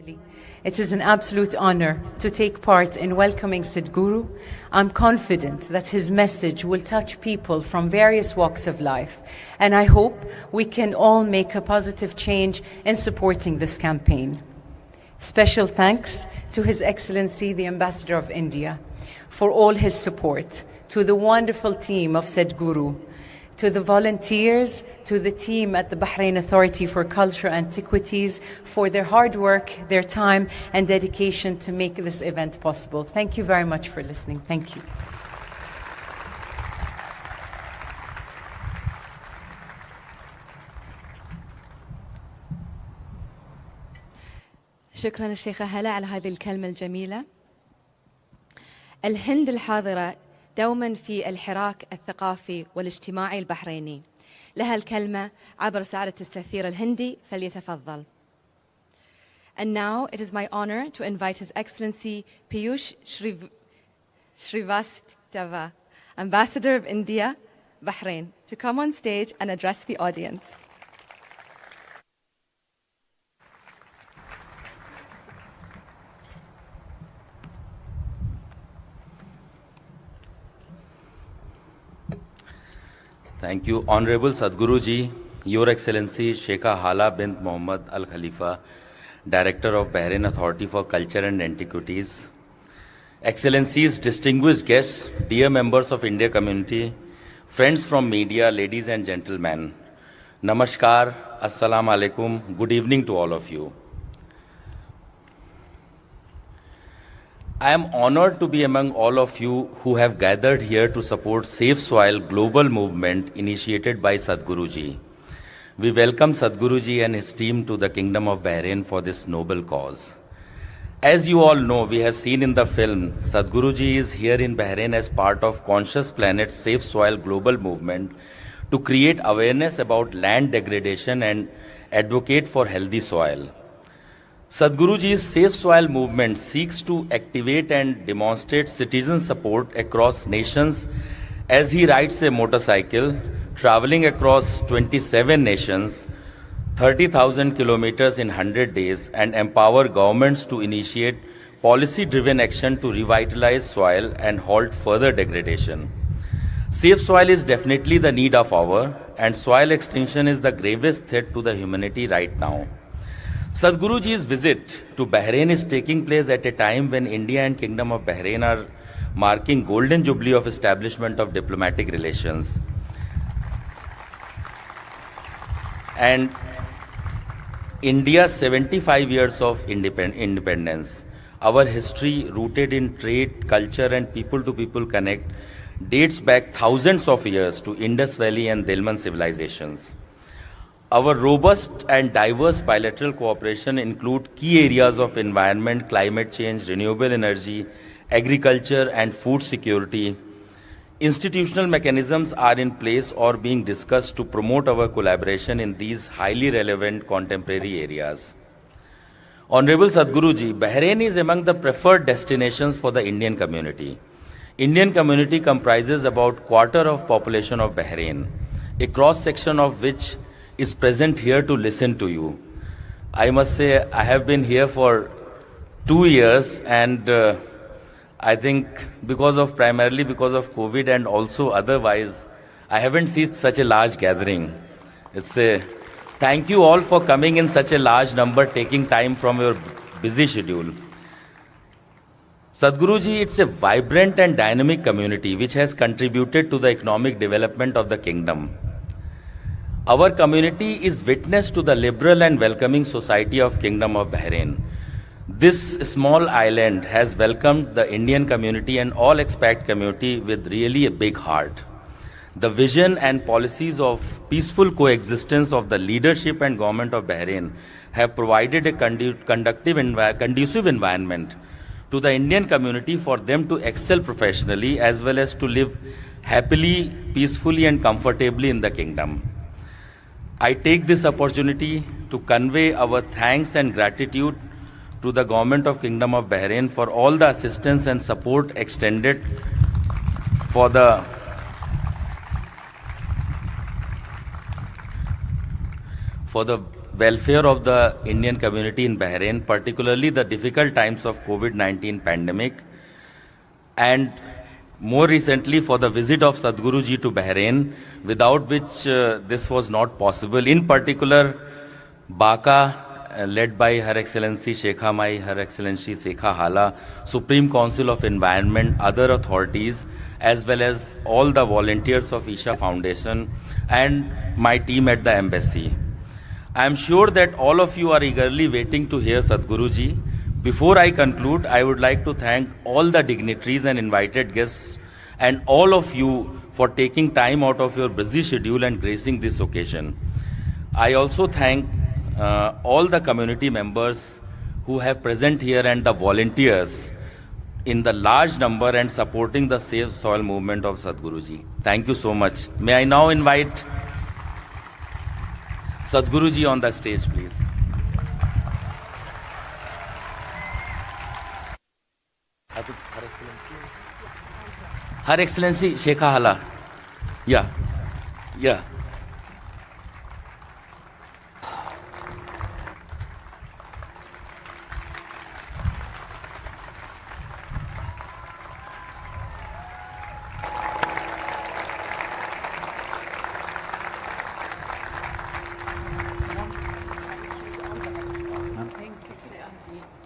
lovely. It is an absolute honor to take part in welcoming Sadhguru. I'm confident that his message will touch people from various walks of life, and I hope we can all make a positive change in supporting this campaign. Special thanks to His Excellency the Ambassador of India for all his support, to the wonderful team of Sadhguru, to the volunteers, to the team at the Bahrain Authority for Cultural Antiquities for their hard work, their time and dedication to make this event possible. Thank you very much for listening. Thank you. شكرا الشيخة هلا على هذه الكلمة الجميلة. الهند الحاضرة دوما في الحراك الثقافي والاجتماعي البحريني. لها الكلمة عبر سعادة السفير الهندي، فليتفضل. And now it is my honor to invite His Excellency Piyush Srivastava, Ambassador of India, Bahrain, to come on stage and address the audience. Thank you, Honorable Sadhguru Ji, Your Excellency Sheikha Hala bint Mohammad Al Khalifa, Director of Bahrain Authority for Culture and Antiquities, Excellencies, distinguished guests, dear members of India community, friends from media, ladies and gentlemen, Namaskar, Assalamu Alaikum, good evening to all of you. I am honored to be among all of you who have gathered here to support SaveSoil global movement initiated by Sadhguru Ji. We welcome Sadhguru Ji and his team to the Kingdom of Bahrain for this noble cause. As you all know, we have seen in the film, Sadhguru Ji is here in Bahrain as part of Conscious Planet's SaveSoil global movement to create awareness about land degradation and advocate for healthy soil. Sadhguruji's SaveSoil movement seeks to activate and demonstrate citizen support across nations as he rides a motorcycle, traveling across 27 nations, 30,000 kilometers in 100 days, and empower governments to initiate policy-driven action to revitalize soil and halt further degradation. SaveSoil is definitely the need of hour, and soil extinction is the gravest threat to the humanity right now. Sadhguruji's visit to Bahrain is taking place at a time when India and Kingdom of Bahrain are marking golden jubilee of establishment of diplomatic relations. And India's 75 years of independence. Our history, rooted in trade, culture and people-to-people connect, dates back thousands of years to Indus Valley and Delman civilizations. Our robust and diverse bilateral cooperation include key areas of environment, climate change, renewable energy, agriculture, and food security. Institutional mechanisms are in place or being discussed to promote our collaboration in these highly relevant contemporary areas. Honorable Sadhguru Ji, Bahrain is among the preferred destinations for the Indian community. Indian community comprises about quarter of population of Bahrain, a cross-section of which is present here to listen to you. I must say, I have been here for 2 years, and I think primarily because of COVID and also otherwise, I haven't seen such a large gathering. Thank you all for coming in such a large number, taking time from your busy schedule. Sadhguru Ji, it's a vibrant and dynamic community which has contributed to the economic development of the kingdom. Our community is witness to the liberal and welcoming society of Kingdom of Bahrain. This small island has welcomed the Indian community and all expat community with really a big heart. The vision and policies of peaceful coexistence of the leadership and government of Bahrain have provided a conducive environment to the Indian community for them to excel professionally as well as to live happily, peacefully and comfortably in the kingdom. I take this opportunity to convey our thanks and gratitude to the government of Kingdom of Bahrain for all the assistance and support extended for the welfare of the Indian community in Bahrain, particularly the difficult times of COVID-19 pandemic, and more recently for the visit of Sadhguru ji to Bahrain, without which this was not possible. In particular, Baka, led by Her Excellency Sheikha Mai, Her Excellency Sheikha Hala, Supreme Council of Environment, other authorities, as well as all the volunteers of Isha Foundation and my team at the embassy. I am sure that all of you are eagerly waiting to hear Sadhguru ji. Before I conclude, I would like to thank all the dignitaries and invited guests and all of you for taking time out of your busy schedule and gracing this occasion. I also thank all the community members who have present here and the volunteers in the large number and supporting the Save Soil movement of Sadhguru ji. Thank you so much. May I now invite Sadhguru ji on the stage, please. Her Excellency Sheikha Hala. Yeah.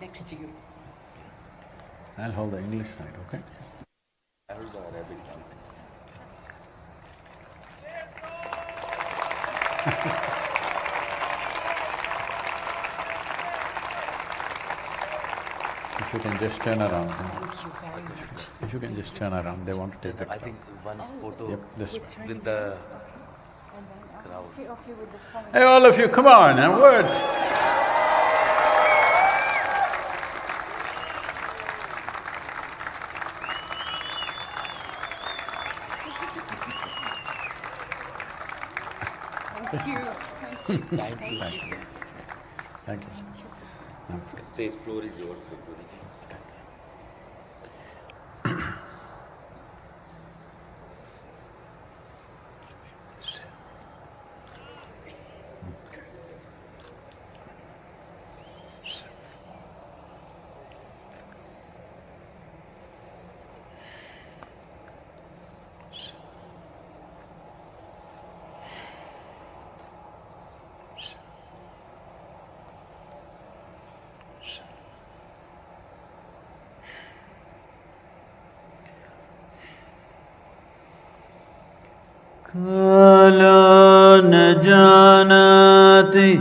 Next to you. I'll hold the English side, okay? I hold the Arabic one. If you can just turn around. Thank you very much. If you can just turn around, they want to take the I think one photo Yep, this way. with the crowd. Hey, all of you, come on, a word. Thank you. Thank you. Thank you. Stage floor is yours, Sadhguru ji. कालो न जानाति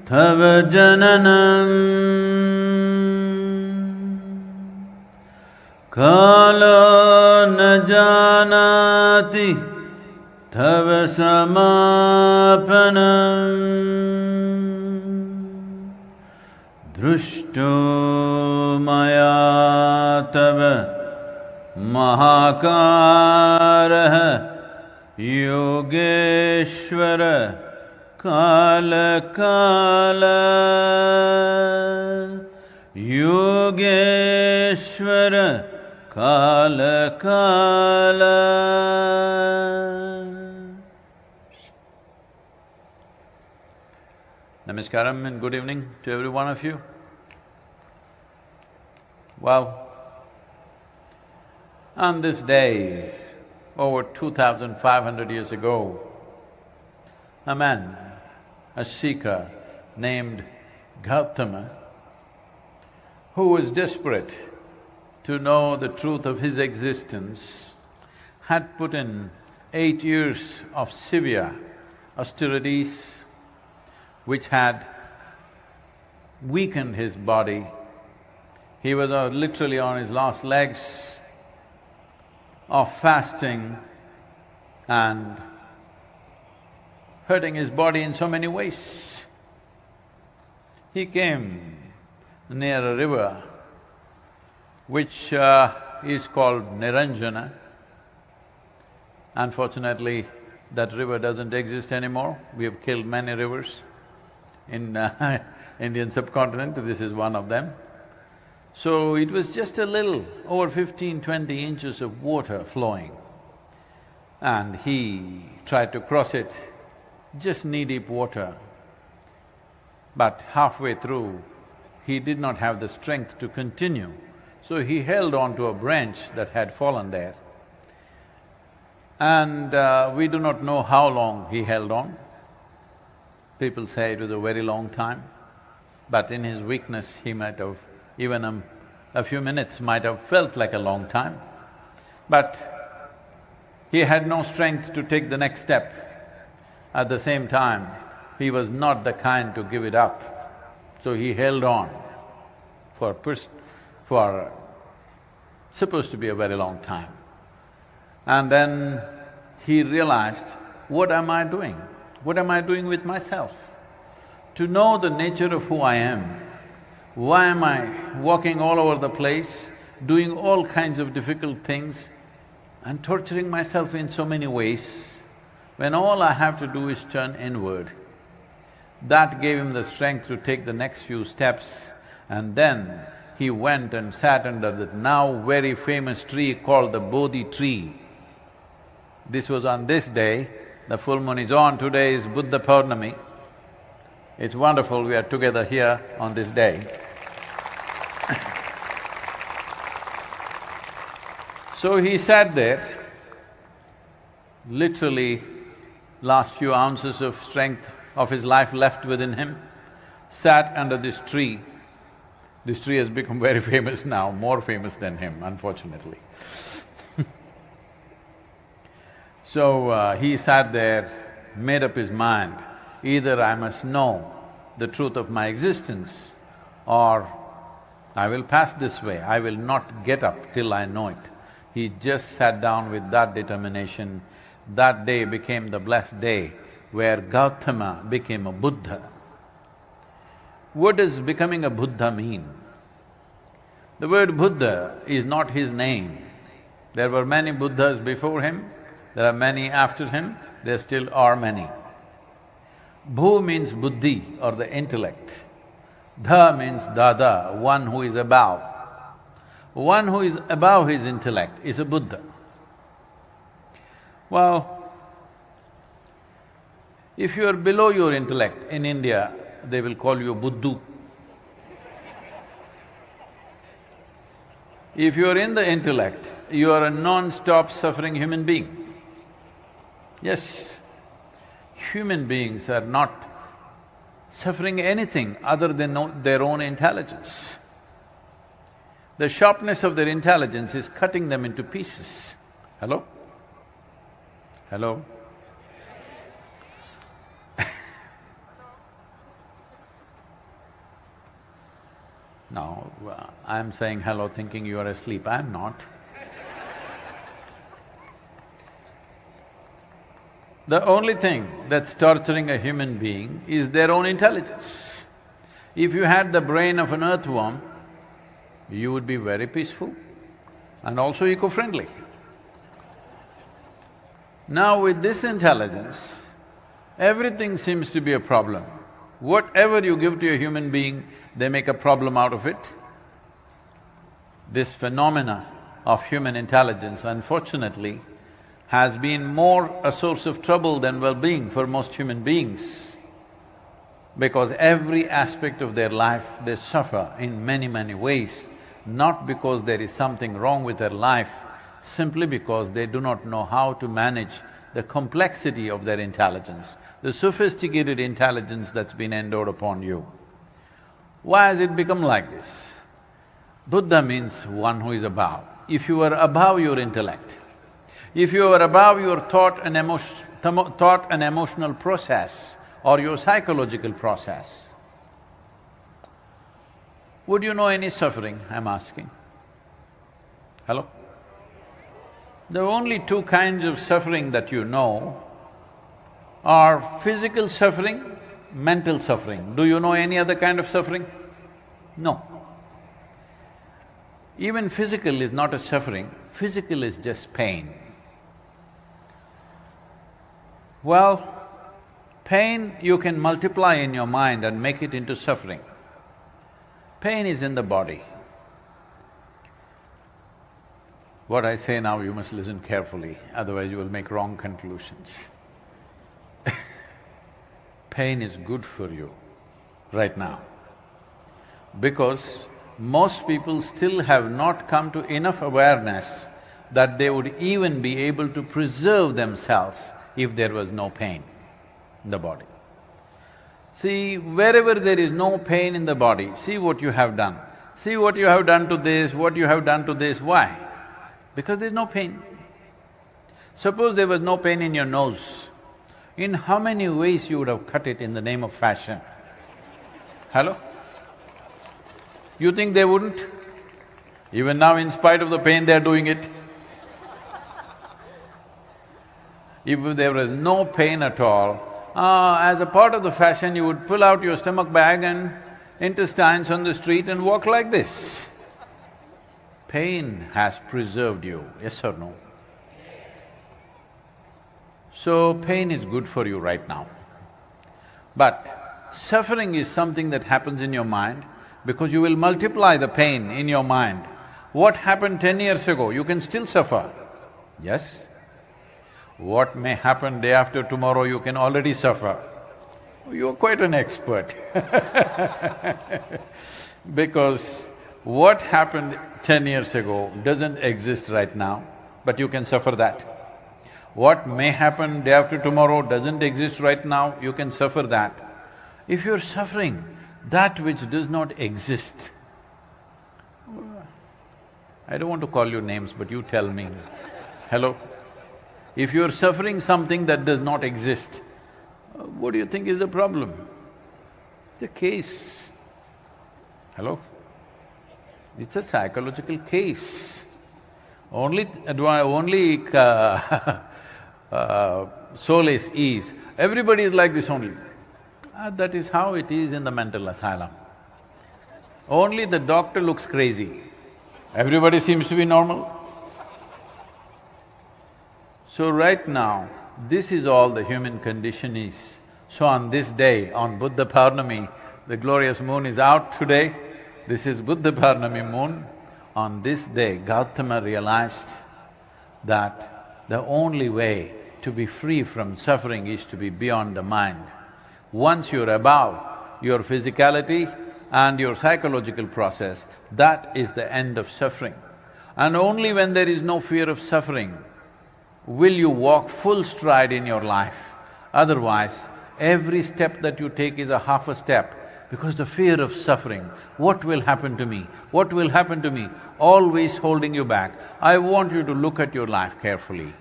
तव जननम् कालो न जानाति तव समापनम् दृष्टो मया तव महाकारः योगेश्वर काल काल योगेश्वर काल काल Namaskaram and good evening to every one of you. Well, on this day, over 2,500 years ago, a man, a seeker named Gautama, who was desperate to know the truth of his existence, had put in 8 years of severe austerities which had weakened his body. He was literally on his last legs of fasting and hurting his body in so many ways. He came near a river which is called Niranjana. Unfortunately, that river doesn't exist anymore. We have killed many rivers in Indian subcontinent, this is one of them. So it was just a little, over 15–20 inches of water flowing. And he tried to cross it, just knee-deep water. But halfway through, he did not have the strength to continue. So he held on to a branch that had fallen there. And we do not know how long he held on. People say it was a very long time, but in his weakness he might have… even a few minutes might have felt like a long time. But he had no strength to take the next step. At the same time, he was not the kind to give it up. So he held on for supposed to be a very long time. And then he realized, what am I doing? What am I doing with myself? To know the nature of who I am, why am I walking all over the place, doing all kinds of difficult things and torturing myself in so many ways, when all I have to do is turn inward? That gave him the strength to take the next few steps, and then he went and sat under that now very famous tree called the Bodhi tree. This was on this day, the full moon is on, today is Buddha Purnami. It's wonderful we are together here on this day. So he sat there, literally last few ounces of strength of his life left within him, sat under this tree. This tree has become very famous now, more famous than him, unfortunately. So he sat there, made up his mind, either I must know the truth of my existence or I will pass this way, I will not get up till I know it. He just sat down with that determination. That day became the blessed day where Gautama became a Buddha. What does becoming a Buddha mean? The word Buddha is not his name. There were many Buddhas before him, there are many after him, there still are many. Bhu means buddhi or the intellect. Dha means dada, one who is above. One who is above his intellect is a Buddha. Well, if you are below your intellect, in India, they will call you Buddhu. If you are in the intellect, you are a non-stop suffering human being. Yes, human beings are not suffering anything other than their own intelligence. The sharpness of their intelligence is cutting them into pieces. Hello? Hello? Now, I'm saying hello thinking you are asleep, I'm not. The only thing that's torturing a human being is their own intelligence. If you had the brain of an earthworm, you would be very peaceful and also eco-friendly. Now with this intelligence, everything seems to be a problem. Whatever you give to a human being, they make a problem out of it. This phenomena of human intelligence, unfortunately, has been more a source of trouble than well-being for most human beings, because every aspect of their life they suffer in many, many ways, not because there is something wrong with their life, simply because they do not know how to manage the complexity of their intelligence, the sophisticated intelligence that's been endowed upon you. Why has it become like this? Buddha means one who is above. If you are above your intellect, if you are above your thought and emotional process or your psychological process, would you know any suffering, I'm asking? Hello? The only two kinds of suffering that you know are physical suffering, mental suffering. Do you know any other kind of suffering? No. Even physical is not a suffering, physical is just pain. Well, pain you can multiply in your mind and make it into suffering. Pain is in the body. What I say now, you must listen carefully, otherwise you will make wrong conclusions. Pain is good for you. right now. Because most people still have not come to enough awareness that they would even be able to preserve themselves if there was no pain in the body. See, wherever there is no pain in the body, see what you have done. See what you have done to this, what you have done to this, why? Because there's no pain. Suppose there was no pain in your nose, in how many ways you would have cut it in the name of fashion? Hello? You think they wouldn't? Even now, in spite of the pain, they're doing it. If there was no pain at all, as a part of the fashion, you would pull out your stomach bag and intestines on the street and walk like this. Pain has preserved you, yes or no? So, pain is good for you right now. But suffering is something that happens in your mind because you will multiply the pain in your mind. What happened 10 years ago, you can still suffer, yes? What may happen day after tomorrow, you can already suffer. You're quite an expert because what happened 10 years ago doesn't exist right now, but you can suffer that. What may happen day after tomorrow doesn't exist right now, you can suffer that. If you're suffering that which does not exist, I don't want to call you names, but you tell me, hello? If you're suffering something that does not exist, what do you think is the problem? The case. Hello? It's a psychological case. Only solace is, everybody is like this only. That is how it is in the mental asylum. Only the doctor looks crazy. Everybody seems to be normal. So right now, this is all the human condition is. So on this day, on Buddha Purnami, the glorious moon is out today, this is Buddha Purnami moon. On this day, Gautama realized that the only way to be free from suffering is to be beyond the mind. Once you're above your physicality and your psychological process, that is the end of suffering. And only when there is no fear of suffering will you walk full stride in your life. Otherwise, every step that you take is a half a step because the fear of suffering, what will happen to me, what will happen to me, always holding you back. I want you to look at your life carefully.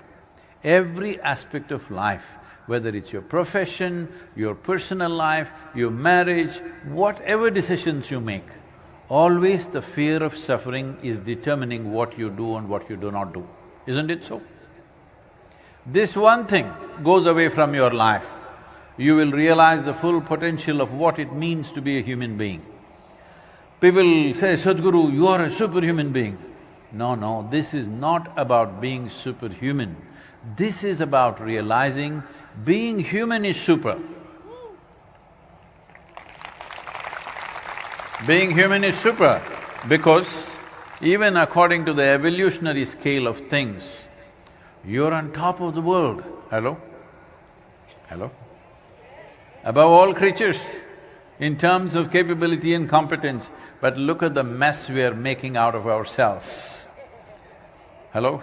Every aspect of life, whether it's your profession, your personal life, your marriage, whatever decisions you make, always the fear of suffering is determining what you do and what you do not do. Isn't it so? This one thing goes away from your life, you will realize the full potential of what it means to be a human being. People say, Sadhguru, you are a superhuman being. No, this is not about being superhuman. This is about realizing being human is super. Being human is super because even according to the evolutionary scale of things, you're on top of the world. Hello? Hello? Above all creatures in terms of capability and competence, but look at the mess we are making out of ourselves. Hello?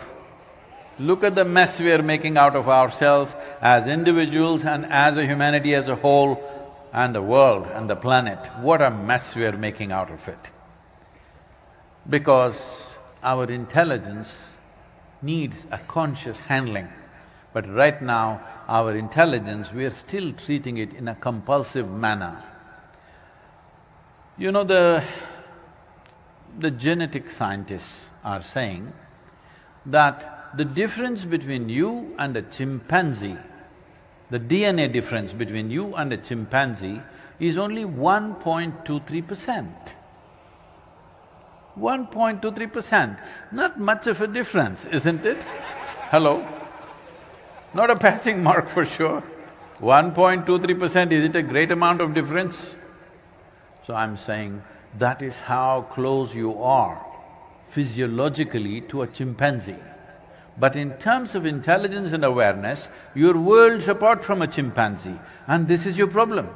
Look at the mess we are making out of ourselves as individuals and as a humanity as a whole and the world and the planet. What a mess we are making out of it. Because our intelligence needs a conscious handling. But right now, our intelligence, we are still treating it in a compulsive manner. You know, the genetic scientists are saying that the difference between you and a chimpanzee, the DNA difference between you and a chimpanzee is only 1.23%. 1.23%, not much of a difference, isn't it? Hello? Not a passing mark for sure. 1.23%, is it a great amount of difference? So I'm saying that is how close you are physiologically to a chimpanzee. But in terms of intelligence and awareness, you're worlds apart from a chimpanzee, and this is your problem.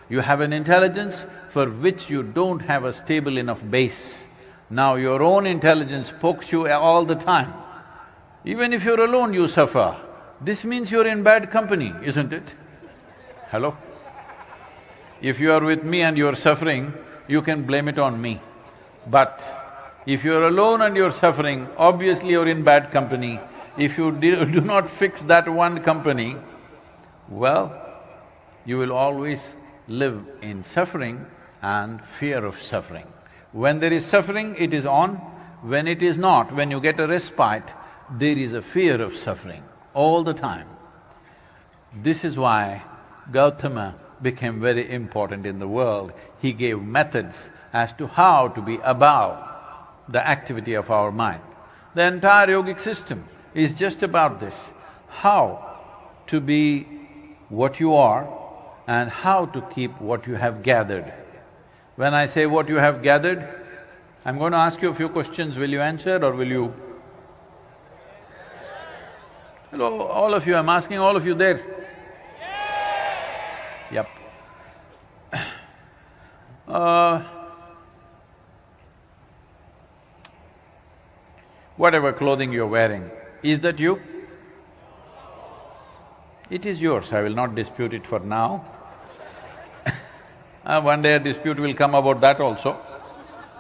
You have an intelligence for which you don't have a stable enough base. Now your own intelligence pokes you all the time. Even if you're alone, you suffer. This means you're in bad company, isn't it? Hello? If you are with me and you're suffering, you can blame it on me. But if you're alone and you're suffering, obviously you're in bad company. If you do not fix that one company, well, you will always live in suffering and fear of suffering. When there is suffering, it is on. When it is not, when you get a respite, there is a fear of suffering all the time. This is why Gautama became very important in the world. He gave methods as to how to be above the activity of our mind. The entire yogic system is just about this, how to be what you are and how to keep what you have gathered. When I say what you have gathered, I'm going to ask you a few questions. Will you answer or will you… Hello, all of you, I'm asking all of you there. Yep. Whatever clothing you're wearing, is that you? It is yours, I will not dispute it for now. One day a dispute will come about that also,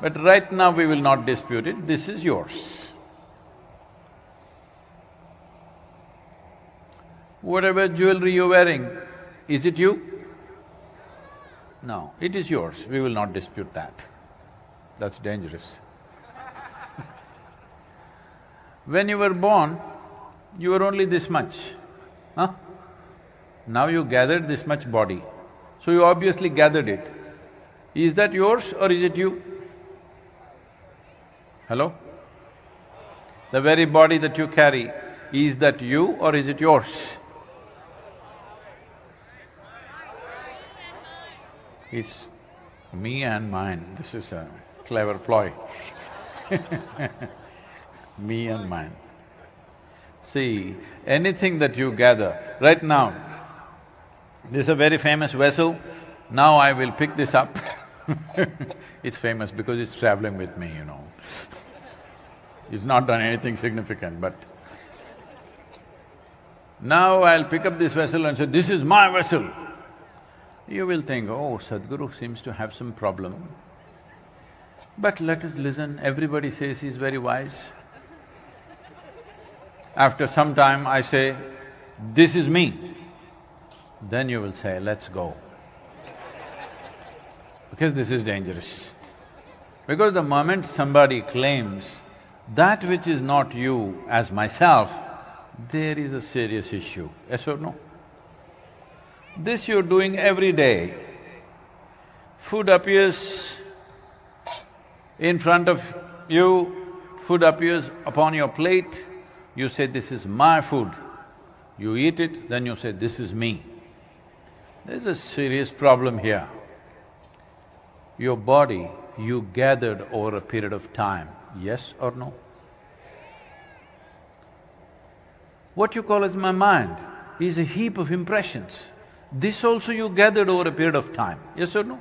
but right now we will not dispute it, this is yours. Whatever jewelry you're wearing, is it you? No, it is yours, we will not dispute that. That's dangerous. When you were born, you were only this much, huh? Now you gathered this much body, so you obviously gathered it. Is that yours or is it you? Hello? The very body that you carry, is that you or is it yours? It's me and mine, this is a clever ploy. Me and mine. See, anything that you gather, right now, this is a very famous vessel, now I will pick this up. It's famous because it's traveling with me, you know. It's not done anything significant, but… Now I'll pick up this vessel and say, this is my vessel. You will think, oh, Sadhguru seems to have some problem. But let us listen, everybody says he's very wise. After some time I say, this is me, then you will say, let's go. Because this is dangerous. Because the moment somebody claims that which is not you as myself, there is a serious issue, yes or no? This you're doing every day. Food appears in front of you, food appears upon your plate, you say, this is my food. You eat it, then you say, this is me. There's a serious problem here. Your body, you gathered over a period of time, yes or no? What you call as my mind is a heap of impressions. This also you gathered over a period of time, yes or no?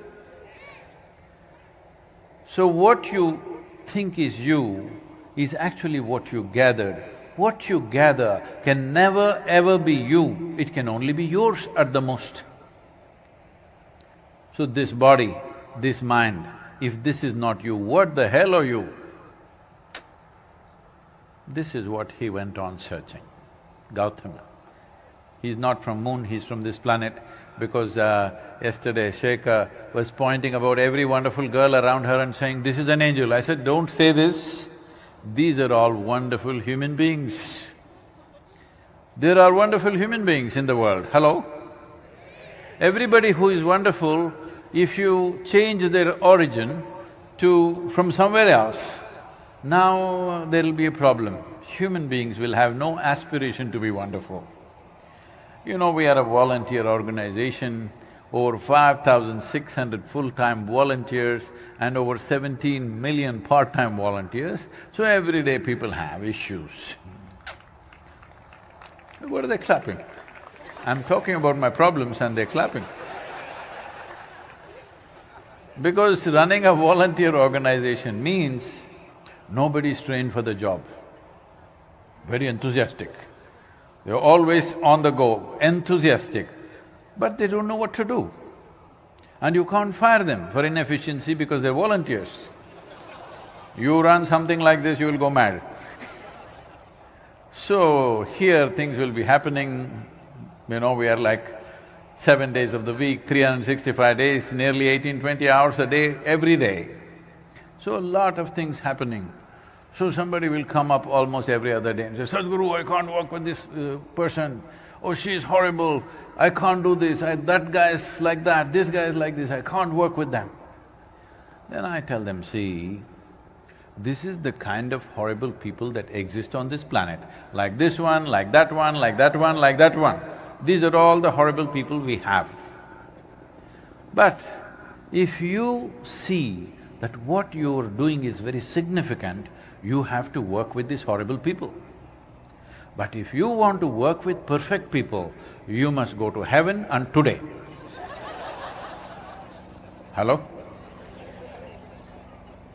So what you think is you is actually what you gathered. What you gather can never ever be you, it can only be yours at the most. So this body, this mind, if this is not you, what the hell are you? This is what he went on searching, Gautama. He's not from moon, he's from this planet, because yesterday Shekhar was pointing about every wonderful girl around her and saying, this is an angel. I said, don't say this, these are all wonderful human beings. There are wonderful human beings in the world, hello? Everybody who is wonderful, if you change their origin from somewhere else, now there'll be a problem. Human beings will have no aspiration to be wonderful. You know, we are a volunteer organization, over 5,600 full-time volunteers and over 17 million part-time volunteers, so every day people have issues. What are they clapping? I'm talking about my problems and they're clapping. Because running a volunteer organization means nobody's trained for the job. Very enthusiastic. They're always on the go, enthusiastic, but they don't know what to do. And you can't fire them for inefficiency because they're volunteers. You run something like this, you will go mad. So here things will be happening, we are like 7 days of the week, 365 days, nearly 18-20 hours a day, every day. So a lot of things happening. So somebody will come up almost every other day and say, Sadhguru, I can't work with this person. Oh, she's horrible, I can't do this, that guy is like that, this guy is like this, I can't work with them. Then I tell them, see, this is the kind of horrible people that exist on this planet. Like this one, like that one, like that one, like that one. These are all the horrible people we have. But if you see that what you're doing is very significant, you have to work with these horrible people. But if you want to work with perfect people, you must go to heaven and today. Hello?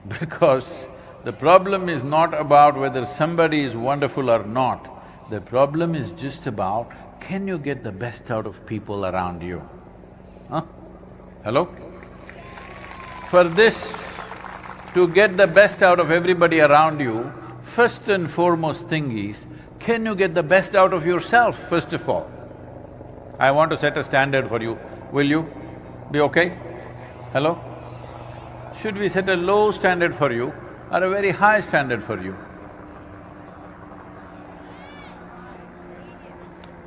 Because the problem is not about whether somebody is wonderful or not. The problem is just about, can you get the best out of people around you? Huh? Hello? For this, to get the best out of everybody around you, first and foremost thing is, can you get the best out of yourself, first of all? I want to set a standard for you, will you be okay? Hello? Should we set a low standard for you or a very high standard for you?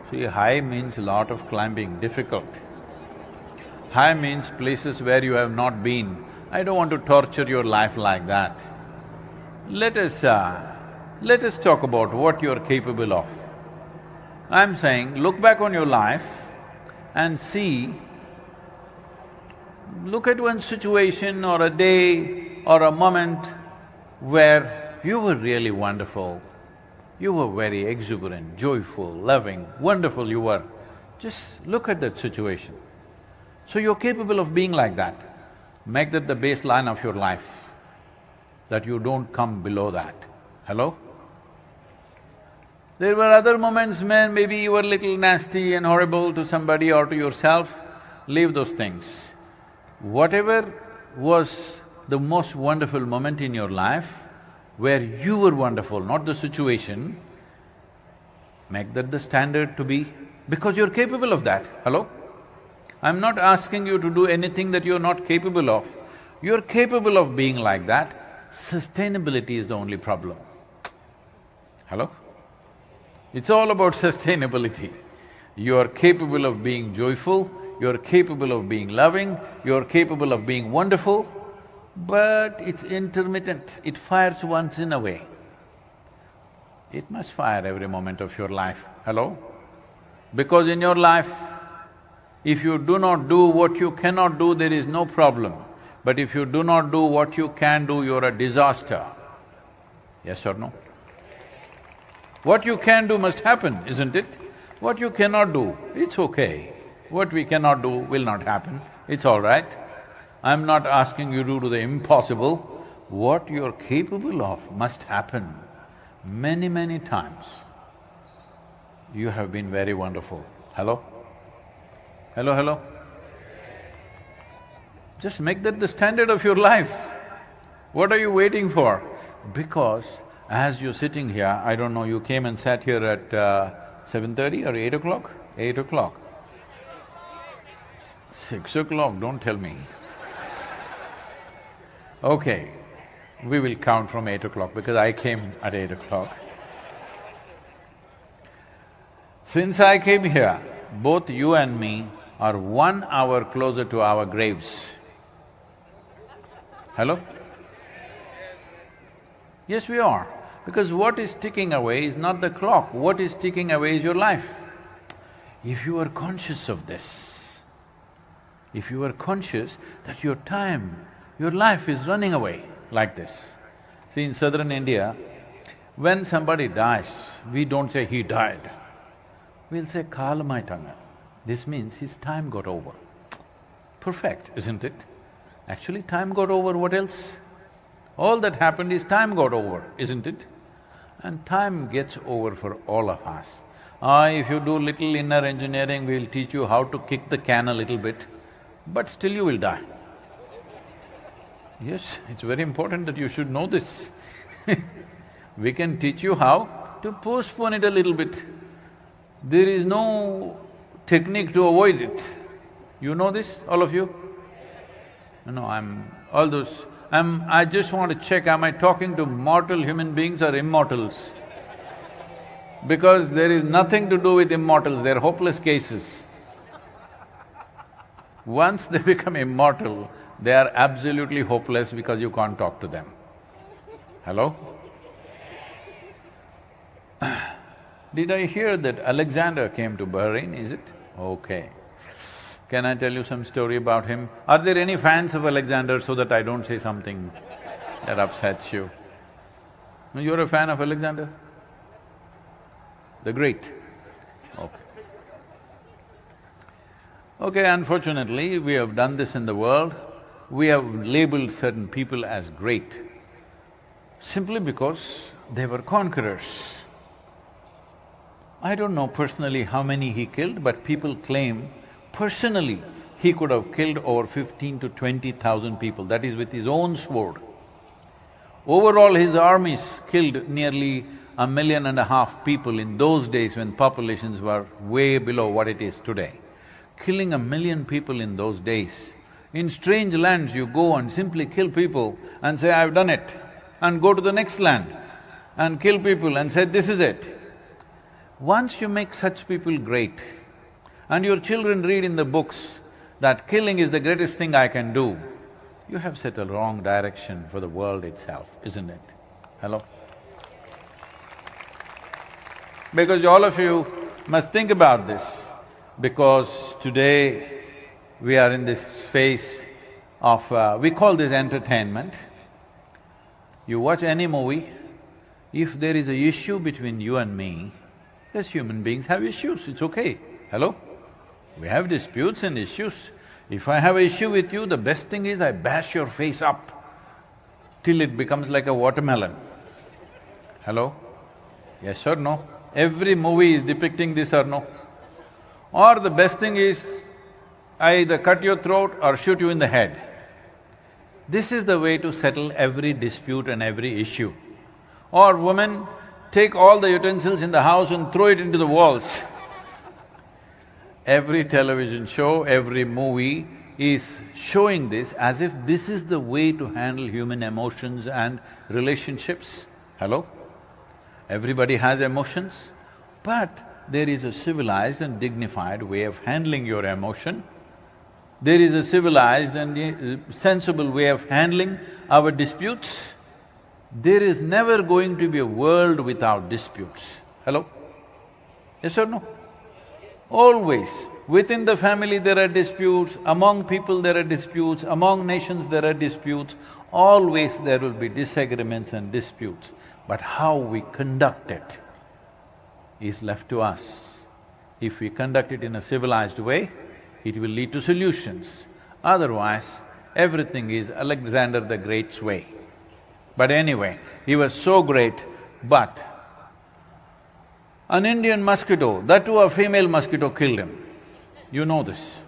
See, high means a lot of climbing, difficult. High means places where you have not been. I don't want to torture your life like that. Let us talk about what you're capable of. I'm saying, look back on your life and see, look at one situation or a day or a moment where you were really wonderful, you were very exuberant, joyful, loving, wonderful you were. Just look at that situation. So you're capable of being like that. Make that the baseline of your life, that you don't come below that. Hello? There were other moments when maybe you were little nasty and horrible to somebody or to yourself, leave those things. Whatever was the most wonderful moment in your life, where you were wonderful, not the situation, make that the standard to be, because you're capable of that. Hello? I'm not asking you to do anything that you're not capable of. You're capable of being like that. Sustainability is the only problem. Hello? It's all about sustainability. You are capable of being joyful, you're capable of being loving, you're capable of being wonderful, but it's intermittent, it fires once in a way. It must fire every moment of your life. Hello? Because in your life, if you do not do what you cannot do, there is no problem. But if you do not do what you can do, you're a disaster. Yes or no? What you can do must happen, isn't it? What you cannot do, it's okay. What we cannot do will not happen, it's all right. I'm not asking you to do the impossible. What you're capable of must happen. Many, many times, you have been very wonderful. Hello? Hello, hello? Just make that the standard of your life. What are you waiting for? Because as you're sitting here, I don't know, you came and sat here at 7:30 or 8 o'clock? 8 o'clock. 6 o'clock, don't tell me. Okay, we will count from 8 o'clock because I came at 8 o'clock. Since I came here, both you and me are 1 hour closer to our graves. Hello? Yes, we are. Because what is ticking away is not the clock, what is ticking away is your life. If you are conscious of this, if you are conscious that your time, your life is running away like this. See, in southern India, when somebody dies, we don't say he died. We'll say kalamai tanga. This means his time got over. Perfect, isn't it? Actually, time got over, what else? All that happened is time got over, isn't it? And time gets over for all of us. If you do little inner engineering, we'll teach you how to kick the can a little bit, but still you will die. Yes, it's very important that you should know this. We can teach you how to postpone it a little bit. There is no technique to avoid it. You know this, all of you? No, I just want to check, am I talking to mortal human beings or immortals? Because there is nothing to do with immortals, they're hopeless cases. Once they become immortal, they are absolutely hopeless because you can't talk to them. Hello? Did I hear that Alexander came to Bahrain, is it? Okay. Can I tell you some story about him? Are there any fans of Alexander so that I don't say something that upsets you? No, you're a fan of Alexander? The Great? Okay. Okay, unfortunately, we have done this in the world. We have labeled certain people as great simply because they were conquerors. I don't know personally how many he killed, but people claim personally he could have killed over 15 to 20,000 people, that is with his own sword. Overall, his armies killed nearly 1.5 million people in those days when populations were way below what it is today. Killing 1 million people in those days. In strange lands, you go and simply kill people and say, I've done it, and go to the next land and kill people and say, this is it. Once you make such people great, and your children read in the books that killing is the greatest thing I can do, you have set a wrong direction for the world itself, isn't it? Hello? Because all of you must think about this, because today we are in this phase of… we call this entertainment. You watch any movie, if there is an issue between you and me, as human beings have issues, it's okay. Hello? We have disputes and issues. If I have an issue with you, the best thing is I bash your face up till it becomes like a watermelon. Hello? Yes or no? Every movie is depicting this or no? Or the best thing is, I either cut your throat or shoot you in the head. This is the way to settle every dispute and every issue. Or women, take all the utensils in the house and throw it into the walls. Every television show, every movie is showing this as if this is the way to handle human emotions and relationships. Hello? Everybody has emotions, but there is a civilized and dignified way of handling your emotion. There is a civilized and sensible way of handling our disputes. There is never going to be a world without disputes. Hello? Yes or no? Always. Within the family there are disputes, among people there are disputes, among nations there are disputes. Always there will be disagreements and disputes. But how we conduct it is left to us. If we conduct it in a civilized way, it will lead to solutions. Otherwise, everything is Alexander the Great's way. But anyway, he was so great, but an Indian mosquito, that too a female mosquito, killed him. You know this.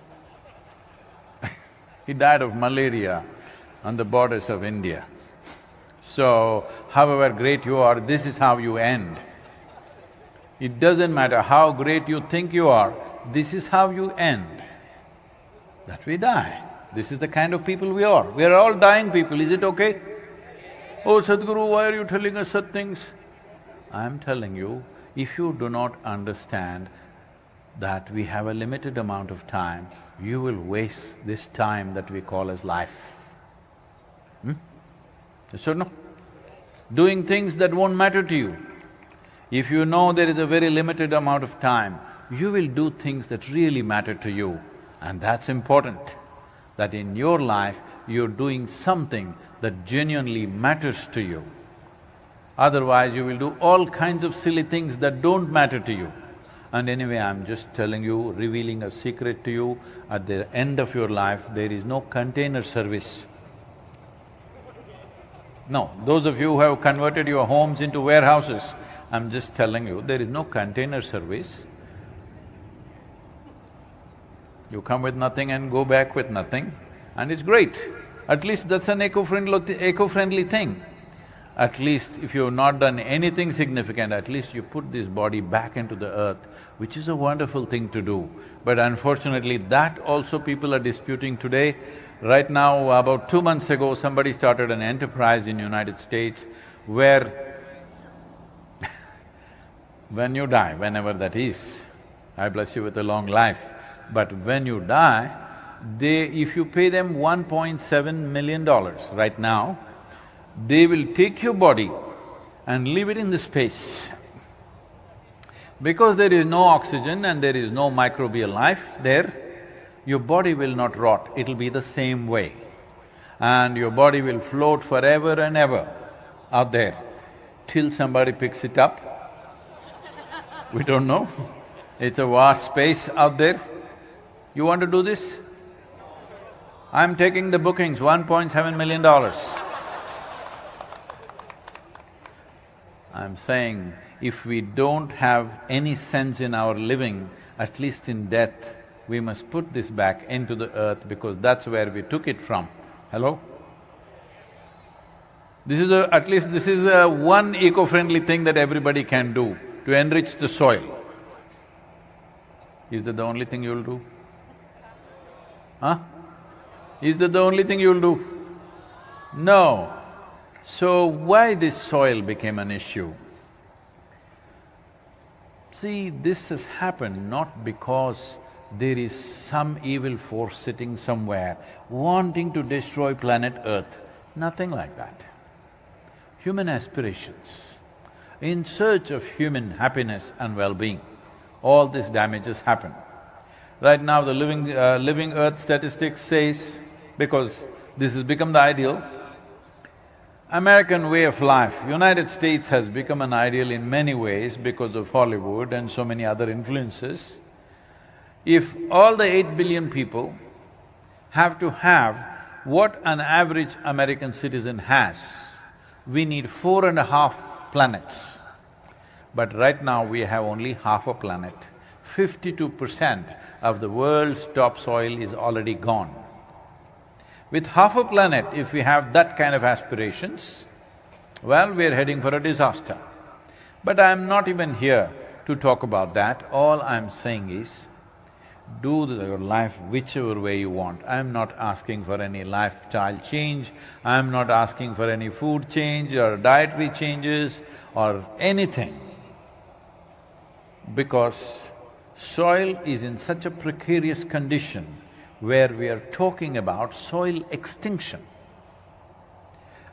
He died of malaria on the borders of India. So, however great you are, this is how you end. It doesn't matter how great you think you are, this is how you end. That we die. This is the kind of people we are. We are all dying people, is it okay? Oh, Sadhguru, why are you telling us such things? I am telling you, if you do not understand that we have a limited amount of time, you will waste this time that we call as life. Yes or no? Doing things that won't matter to you. If you know there is a very limited amount of time, you will do things that really matter to you. And that's important, that in your life you're doing something that genuinely matters to you. Otherwise, you will do all kinds of silly things that don't matter to you. And anyway, I'm just telling you, revealing a secret to you, at the end of your life, there is no container service No, those of you who have converted your homes into warehouses, I'm just telling you, there is no container service. You come with nothing and go back with nothing, and it's great. At least that's an eco-friendly thing. At least if you have not done anything significant, at least you put this body back into the earth, which is a wonderful thing to do. But unfortunately, that also people are disputing today. Right now, about 2 months ago, somebody started an enterprise in United States where when you die, whenever that is, I bless you with a long life, but when you die, if you pay them $1.7 million right now, they will take your body and leave it in the space. Because there is no oxygen and there is no microbial life there, your body will not rot, it'll be the same way. And your body will float forever and ever out there till somebody picks it up. We don't know. It's a vast space out there. You want to do this? I'm taking the bookings, $1.7 million. I'm saying, if we don't have any sense in our living, at least in death, we must put this back into the earth because that's where we took it from. Hello? At least this is one eco-friendly thing that everybody can do to enrich the soil. Is that the only thing you'll do? Huh? Is that the only thing you'll do? No. So why this soil became an issue? See, this has happened not because there is some evil force sitting somewhere wanting to destroy planet Earth, nothing like that. Human aspirations, in search of human happiness and well-being, all these damages happen. Right now the living Earth statistics says, because this has become the ideal, American way of life, United States has become an ideal in many ways because of Hollywood and so many other influences. If all the 8 billion people have to have what an average American citizen has, we need 4.5 planets. But right now we have only half a planet. 52% of the world's topsoil is already gone. With half a planet, if we have that kind of aspirations, well, we're heading for a disaster. But I'm not even here to talk about that. All I'm saying is, do your life whichever way you want. I'm not asking for any lifestyle change, I'm not asking for any food change or dietary changes or anything. Because soil is in such a precarious condition where we are talking about soil extinction.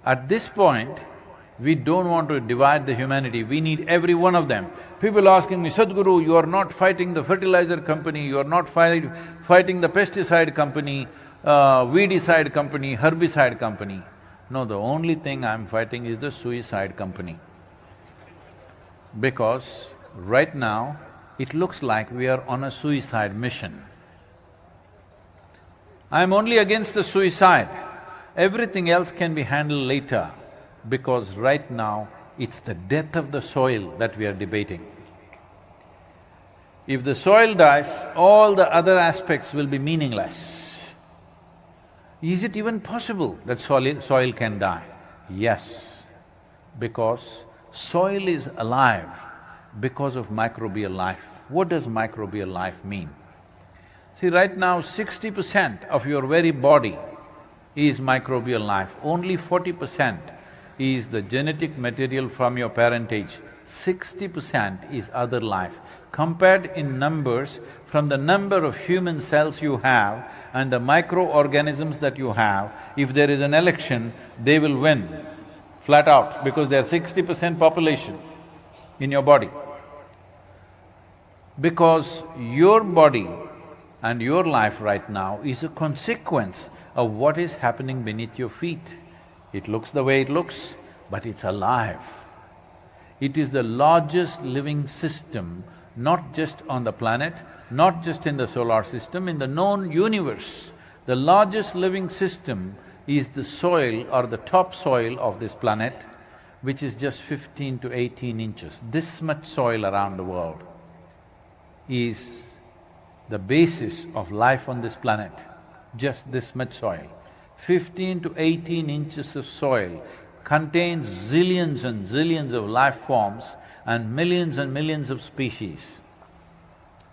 At this point, we don't want to divide the humanity, we need every one of them. People asking me, Sadhguru, you are not fighting the fertilizer company, you are not fighting the pesticide company, weedicide company, herbicide company. No, the only thing I'm fighting is the suicide company. Because right now, it looks like we are on a suicide mission. I'm only against the suicide. Everything else can be handled later, because right now, it's the death of the soil that we are debating. If the soil dies, all the other aspects will be meaningless. Is it even possible that soil can die? Yes, because soil is alive because of microbial life. What does microbial life mean? See, right now 60% of your very body is microbial life, only 40% is the genetic material from your parentage, 60% is other life. Compared in numbers, from the number of human cells you have and the microorganisms that you have, if there is an election, they will win, flat out, because they are 60% population in your body. Because your body and your life right now is a consequence of what is happening beneath your feet. It looks the way it looks, but it's alive. It is the largest living system, not just on the planet, not just in the solar system, in the known universe. The largest living system is the soil or the topsoil of this planet, which is just 15 to 18 inches. This much soil around the world is the basis of life on this planet, just this much soil. 15 to 18 inches of soil contains zillions and zillions of life forms and millions of species.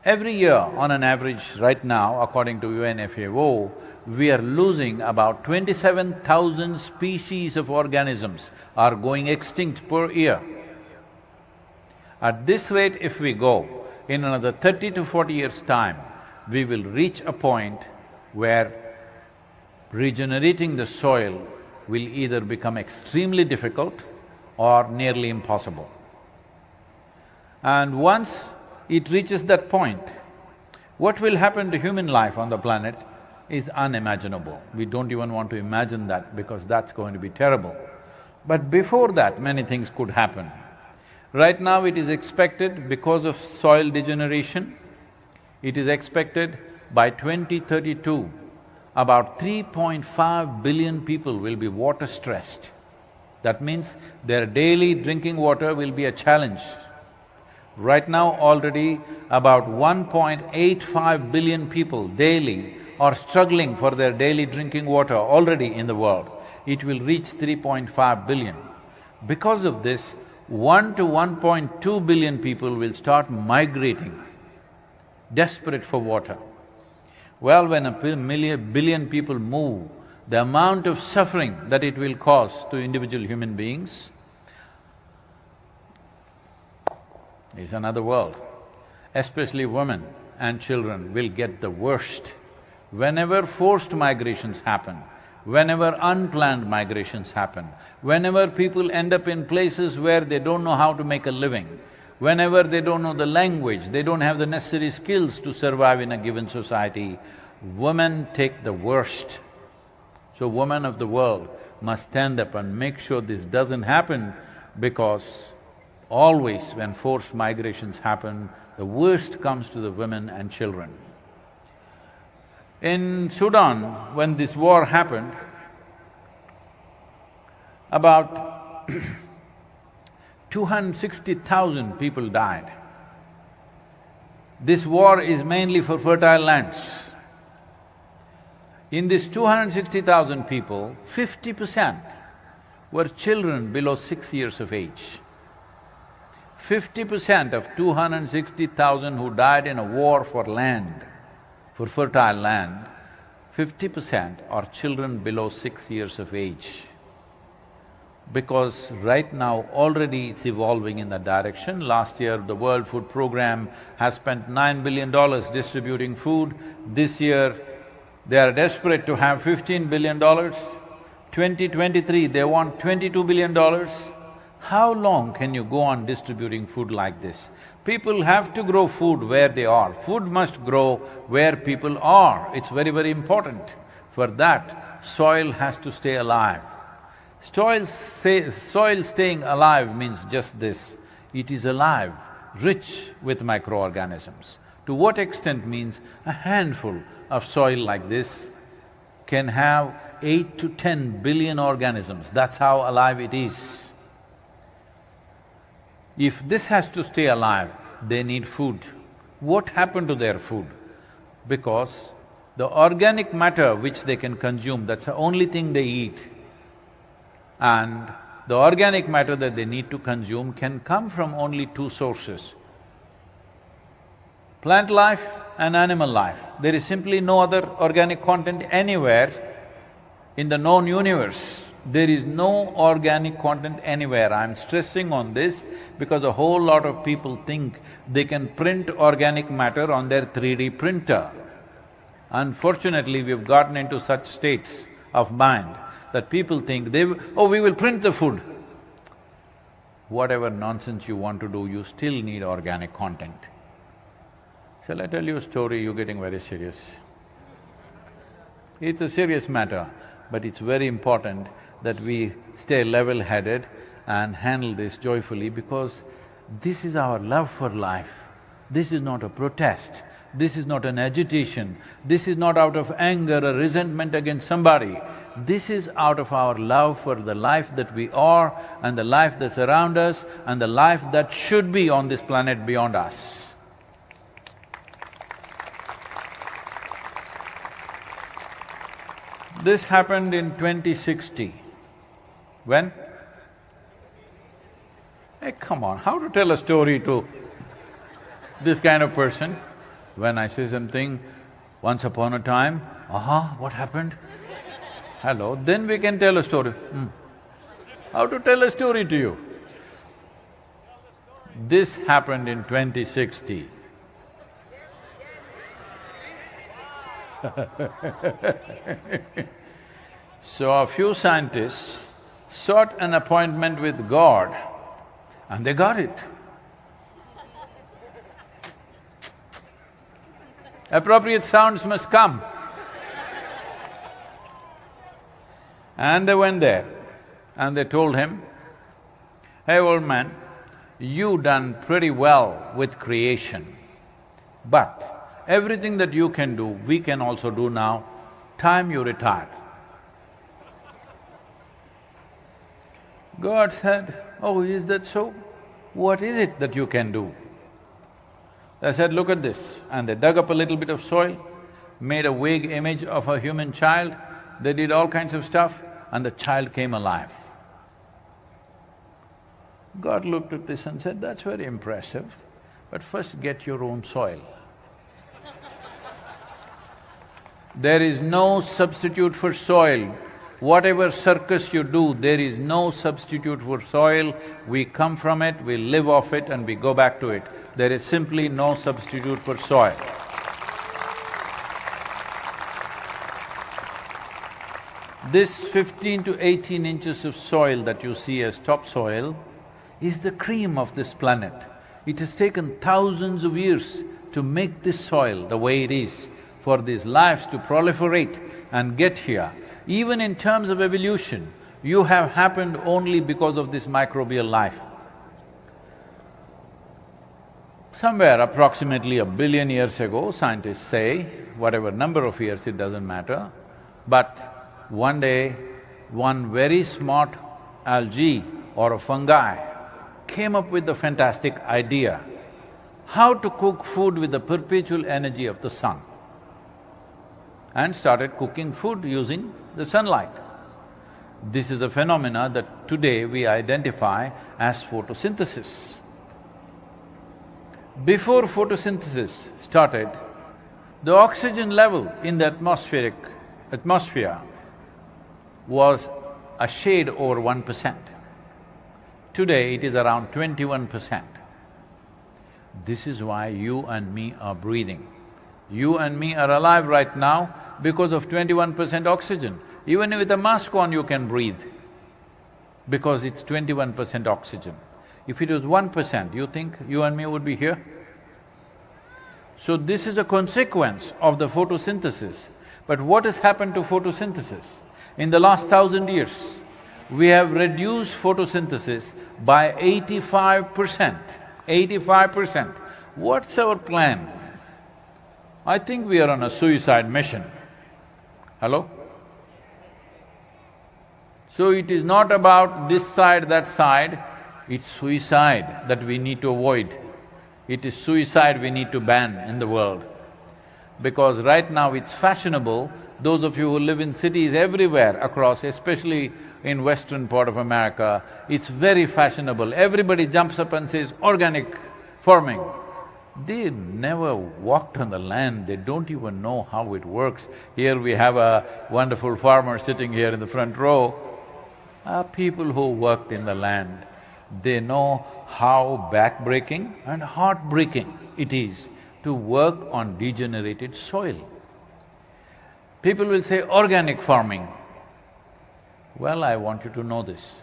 Every year, on an average right now, according to UNFAO, we are losing about 27,000 species of organisms are going extinct per year. At this rate, if we go, in another 30 to 40 years' time, we will reach a point where regenerating the soil will either become extremely difficult or nearly impossible. And once it reaches that point, what will happen to human life on the planet is unimaginable. We don't even want to imagine that because that's going to be terrible. But before that, many things could happen. Right now it is expected, because of soil degeneration, it is expected by 2032, about 3.5 billion people will be water stressed. That means their daily drinking water will be a challenge. Right now already about 1.85 billion people daily are struggling for their daily drinking water already in the world. It will reach 3.5 billion. Because of this, 1 to 1.2 billion people will start migrating, desperate for water. Well, when a billion people move, the amount of suffering that it will cause to individual human beings is another world. Especially women and children will get the worst. Whenever forced migrations happen, whenever unplanned migrations happen, whenever people end up in places where they don't know how to make a living, whenever they don't know the language, they don't have the necessary skills to survive in a given society, women take the worst. So women of the world must stand up and make sure this doesn't happen, because always when forced migrations happen, the worst comes to the women and children. In Sudan, when this war happened, about 260,000 people died. This war is mainly for fertile lands. In this 260,000 people, 50% were children below 6 years of age. 50% of 260,000 who died in a war for land, for fertile land, 50% are children below 6 years of age. Because right now already it's evolving in that direction. Last year the World Food Programme has spent $9 billion distributing food. This year they are desperate to have $15 billion. 2023 they want $22 billion. How long can you go on distributing food like this? People have to grow food where they are. Food must grow where people are. It's very, very important. For that, soil has to stay alive. Soil staying alive means just this: it is alive, rich with microorganisms. To what extent means a handful of soil like this can have 8 to 10 billion organisms, that's how alive it is. If this has to stay alive, they need food. What happened to their food? Because the organic matter which they can consume, that's the only thing they eat. And the organic matter that they need to consume can come from only two sources: plant life and animal life. There is simply no other organic content anywhere in the known universe. There is no organic content anywhere. I'm stressing on this because a whole lot of people think they can print organic matter on their 3D printer. Unfortunately, we've gotten into such states of mind that people think we will print the food. Whatever nonsense you want to do, you still need organic content. Shall I tell you a story? You're getting very serious. It's a serious matter, but it's very important that we stay level-headed and handle this joyfully, because this is our love for life. This is not a protest, this is not an agitation, this is not out of anger or resentment against somebody. This is out of our love for the life that we are and the life that's around us and the life that should be on this planet beyond us. This happened in 2060. When? Hey, come on, how to tell a story to this kind of person? When I say something, once upon a time, what happened? Hello, then we can tell a story. How to tell a story to you? This happened in 2060. So a few scientists sought an appointment with God and they got it. Appropriate sounds must come. And they went there and they told him, "Hey old man, you done pretty well with creation, but everything that you can do, we can also do now, time you retire." God said, "Oh, is that so? What is it that you can do?" They said, "Look at this." And they dug up a little bit of soil, made a vague image of a human child, they did all kinds of stuff, and the child came alive. God looked at this and said, "That's very impressive, but first get your own soil." There is no substitute for soil. Whatever circus you do, there is no substitute for soil. We come from it, we live off it and we go back to it. There is simply no substitute for soil. This 15 to 18 inches of soil that you see as topsoil is the cream of this planet. It has taken thousands of years to make this soil the way it is, for these lives to proliferate and get here. Even in terms of evolution, you have happened only because of this microbial life. Somewhere approximately 1 billion years ago, scientists say, whatever number of years, it doesn't matter, but one day, one very smart algae or a fungi came up with the fantastic idea how to cook food with the perpetual energy of the sun, and started cooking food using the sunlight. This is a phenomena that today we identify as photosynthesis. Before photosynthesis started, the oxygen level in the atmosphere was a shade over 1%. Today it is around 21%. This is why you and me are breathing. You and me are alive right now because of 21% oxygen. Even with a mask on you can breathe, because it's 21% oxygen. If it was 1%, you think you and me would be here? So this is a consequence of the photosynthesis. But what has happened to photosynthesis? In the last 1,000 years, we have reduced photosynthesis by 85%. 85%. What's our plan? I think we are on a suicide mission. Hello? So it is not about this side, that side, it's suicide that we need to avoid. It is suicide we need to ban in the world. Because right now it's fashionable, those of you who live in cities everywhere across, especially in western part of America, it's very fashionable. Everybody jumps up and says, organic farming. They never walked on the land, they don't even know how it works. Here we have a wonderful farmer sitting here in the front row. People who worked in the land, they know how backbreaking and heartbreaking it is to work on degenerated soil. People will say organic farming. Well, I want you to know this.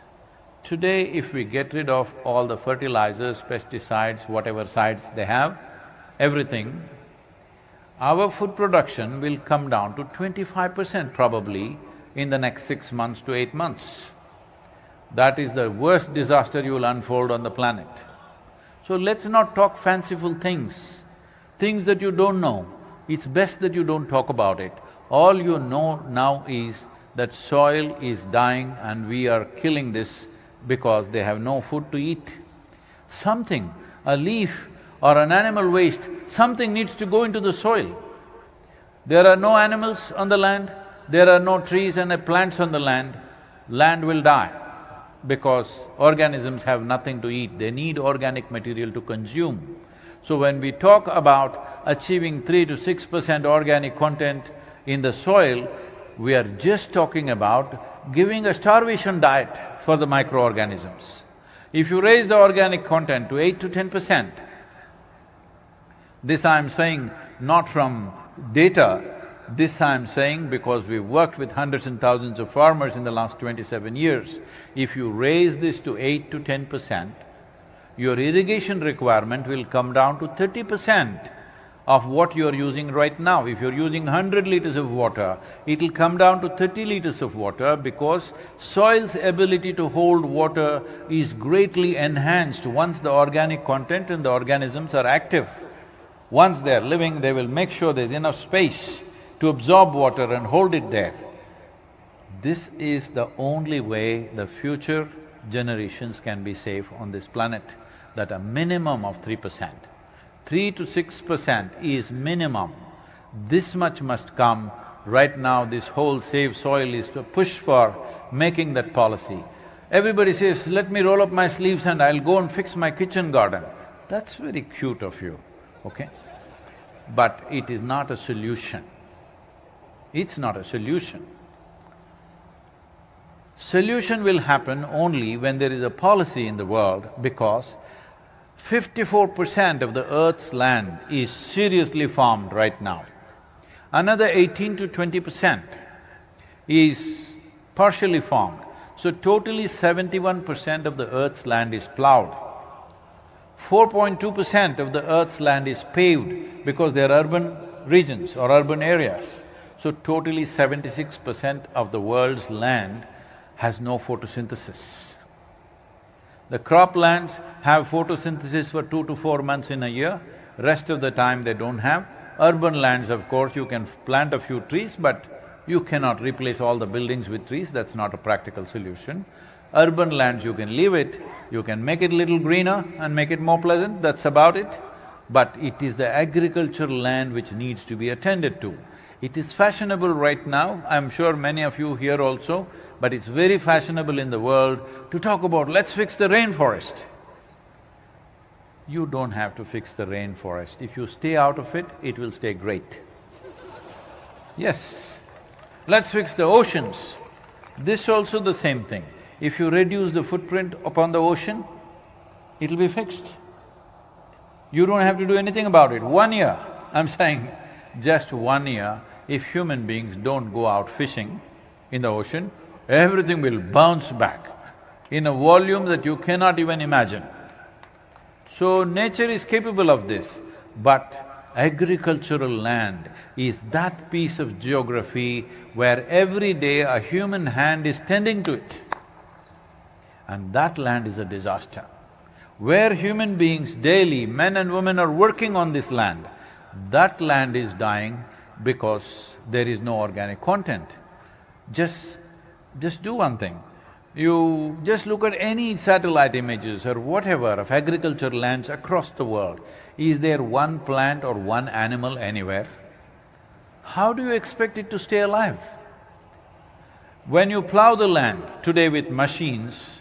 Today, if we get rid of all the fertilizers, pesticides, whatever sides they have, everything, our food production will come down to 25% probably in the next 6 months to 8 months. That is the worst disaster you will unfold on the planet. So let's not talk fanciful things that you don't know. It's best that you don't talk about it. All you know now is that soil is dying and we are killing this because they have no food to eat. Something, a leaf or an animal waste, something needs to go into the soil. There are no animals on the land, there are no trees and plants on the land will die because organisms have nothing to eat, they need organic material to consume. So when we talk about achieving 3 to 6% organic content in the soil, we are just talking about giving a starvation diet for the microorganisms. If you raise the organic content to 8 to 10%, this I'm saying not from data, this I'm saying because we've worked with hundreds and thousands of farmers in the last 27 years. If you raise this to 8 to 10%, your irrigation requirement will come down to 30% of what you're using right now. If you're using 100 liters of water, it'll come down to 30 liters of water because soil's ability to hold water is greatly enhanced once the organic content and the organisms are active. Once they're living, they will make sure there's enough space to absorb water and hold it there. This is the only way the future generations can be safe on this planet, that a minimum of 3%. 3 to 6% is minimum. This much must come. Right now, this whole SaveSoil is to push for making that policy. Everybody says, let me roll up my sleeves and I'll go and fix my kitchen garden. That's very cute of you, okay? But it is not a solution. It's not a solution. Solution will happen only when there is a policy in the world because 54% of the earth's land is seriously farmed right now. Another 18 to 20% is partially farmed. So totally 71% of the earth's land is plowed. 4.2% of the earth's land is paved because they are urban regions or urban areas. So totally 76% of the world's land has no photosynthesis. The croplands have photosynthesis for 2 to 4 months in a year, rest of the time they don't have. Urban lands, of course, you can plant a few trees, but you cannot replace all the buildings with trees, that's not a practical solution. Urban lands, you can leave it, you can make it a little greener and make it more pleasant, that's about it. But it is the agricultural land which needs to be attended to. It is fashionable right now, I'm sure many of you here also, but it's very fashionable in the world to talk about, let's fix the rainforest. You don't have to fix the rainforest. If you stay out of it, it will stay great. Yes. Let's fix the oceans. This also the same thing. If you reduce the footprint upon the ocean, it'll be fixed. You don't have to do anything about it. 1 year, I'm saying, just 1 year, if human beings don't go out fishing in the ocean, everything will bounce back in a volume that you cannot even imagine. So nature is capable of this, but agricultural land is that piece of geography where every day a human hand is tending to it. And that land is a disaster. Where human beings daily, men and women are working on this land, that land is dying because there is no organic content. Just do one thing. You just look at any satellite images or whatever of agricultural lands across the world. Is there one plant or one animal anywhere? How do you expect it to stay alive? When you plow the land today with machines,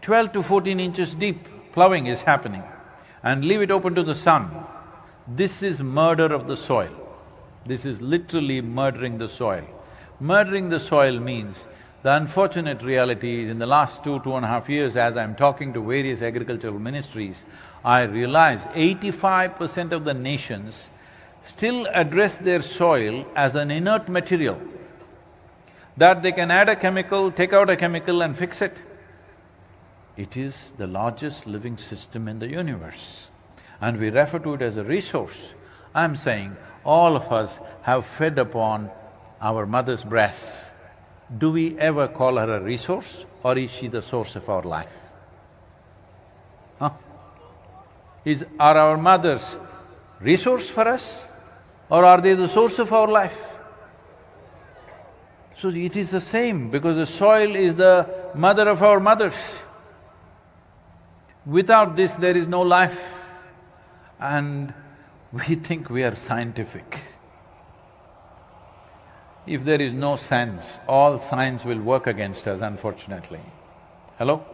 12 to 14 inches deep plowing is happening, and leave it open to the sun. This is murder of the soil. This is literally murdering the soil. Murdering the soil means the unfortunate reality is in the last 2.5 years, as I'm talking to various agricultural ministries, I realize 85% of the nations still address their soil as an inert material, that they can add a chemical, take out a chemical and fix it. It is the largest living system in the universe, and we refer to it as a resource. I'm saying all of us have fed upon our mother's breast. Do we ever call her a resource, or is she the source of our life? Huh? Are our mothers resource for us, or are they the source of our life? So it is the same, because the soil is the mother of our mothers. Without this, there is no life. And we think we are scientific. If there is no sense, all science will work against us, unfortunately. Hello?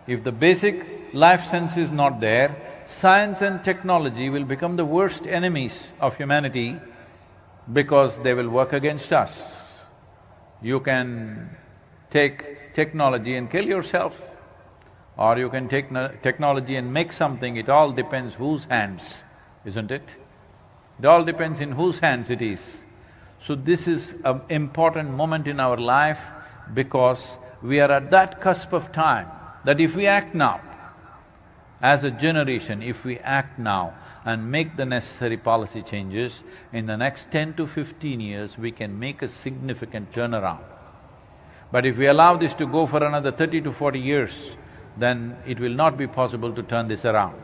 If the basic life sense is not there, science and technology will become the worst enemies of humanity because they will work against us. You can take technology and kill yourself, or you can take technology and make something. It all depends whose hands, isn't it? It all depends in whose hands it is. So this is an important moment in our life because we are at that cusp of time that if we act now, as a generation, if we act now and make the necessary policy changes, in the next 10 to 15 years, we can make a significant turnaround. But if we allow this to go for another 30 to 40 years, then it will not be possible to turn this around.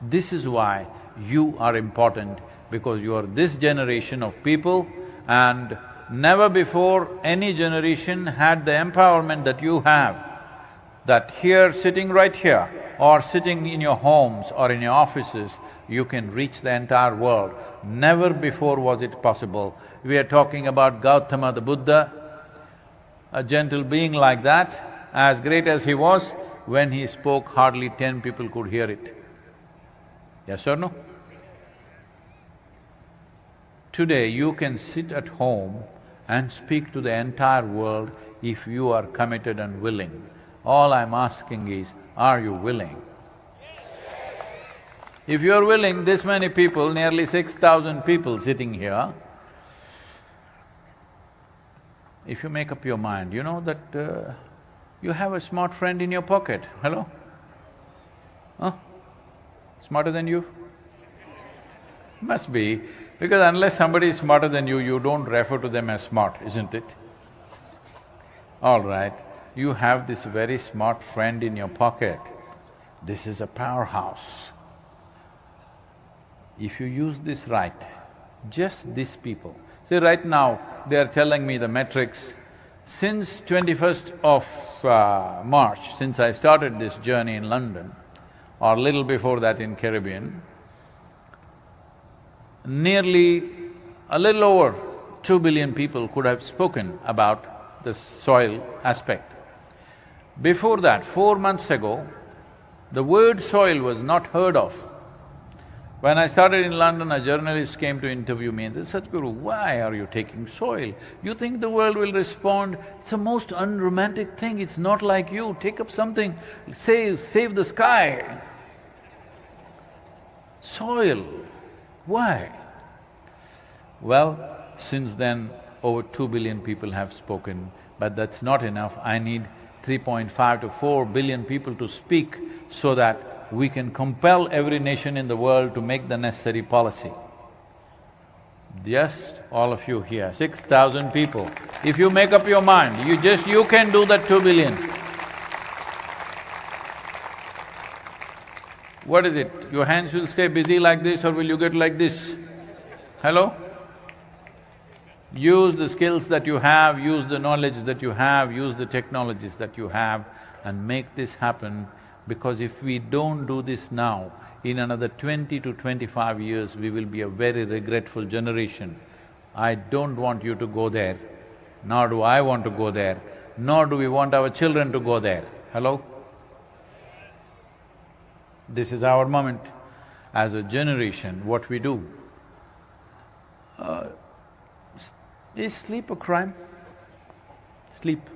This is why you are important, because you are this generation of people, and never before any generation had the empowerment that you have, that here, sitting right here, or sitting in your homes or in your offices, you can reach the entire world. Never before was it possible. We are talking about Gautama the Buddha, a gentle being like that, as great as he was, when he spoke, hardly 10 people could hear it. Yes or no? Today, you can sit at home and speak to the entire world if you are committed and willing. All I'm asking is, are you willing? If you're willing, this many people, nearly 6,000 people sitting here, if you make up your mind, you know that you have a smart friend in your pocket. Hello? Huh? Smarter than you? Must be, because unless somebody is smarter than you don't refer to them as smart, isn't it? All right, you have this very smart friend in your pocket. This is a powerhouse. If you use this right, just these people… See, right now, they are telling me the metrics. Since 21st of March, since I started this journey in London, or little before that in Caribbean, nearly a little over 2 billion people could have spoken about the soil aspect. Before that, 4 months ago, the word soil was not heard of. When I started in London, a journalist came to interview me and said, "Sadhguru, why are you taking soil? You think the world will respond? It's a most unromantic thing, it's not like you, take up something, save the sky." Soil, why? Well, since then, over 2 billion people have spoken, but that's not enough. I need 3.5 to 4 billion people to speak so that we can compel every nation in the world to make the necessary policy. Just all of you here, 6,000 people, if you make up your mind, you can do that 2 billion. What is it? Your hands will stay busy like this or will you get like this? Hello? Use the skills that you have, use the knowledge that you have, use the technologies that you have and make this happen, because if we don't do this now, in another 20 to 25 years, we will be a very regretful generation. I don't want you to go there, nor do I want to go there, nor do we want our children to go there. Hello? This is our moment. As a generation, what we do. Is sleep a crime? Sleep.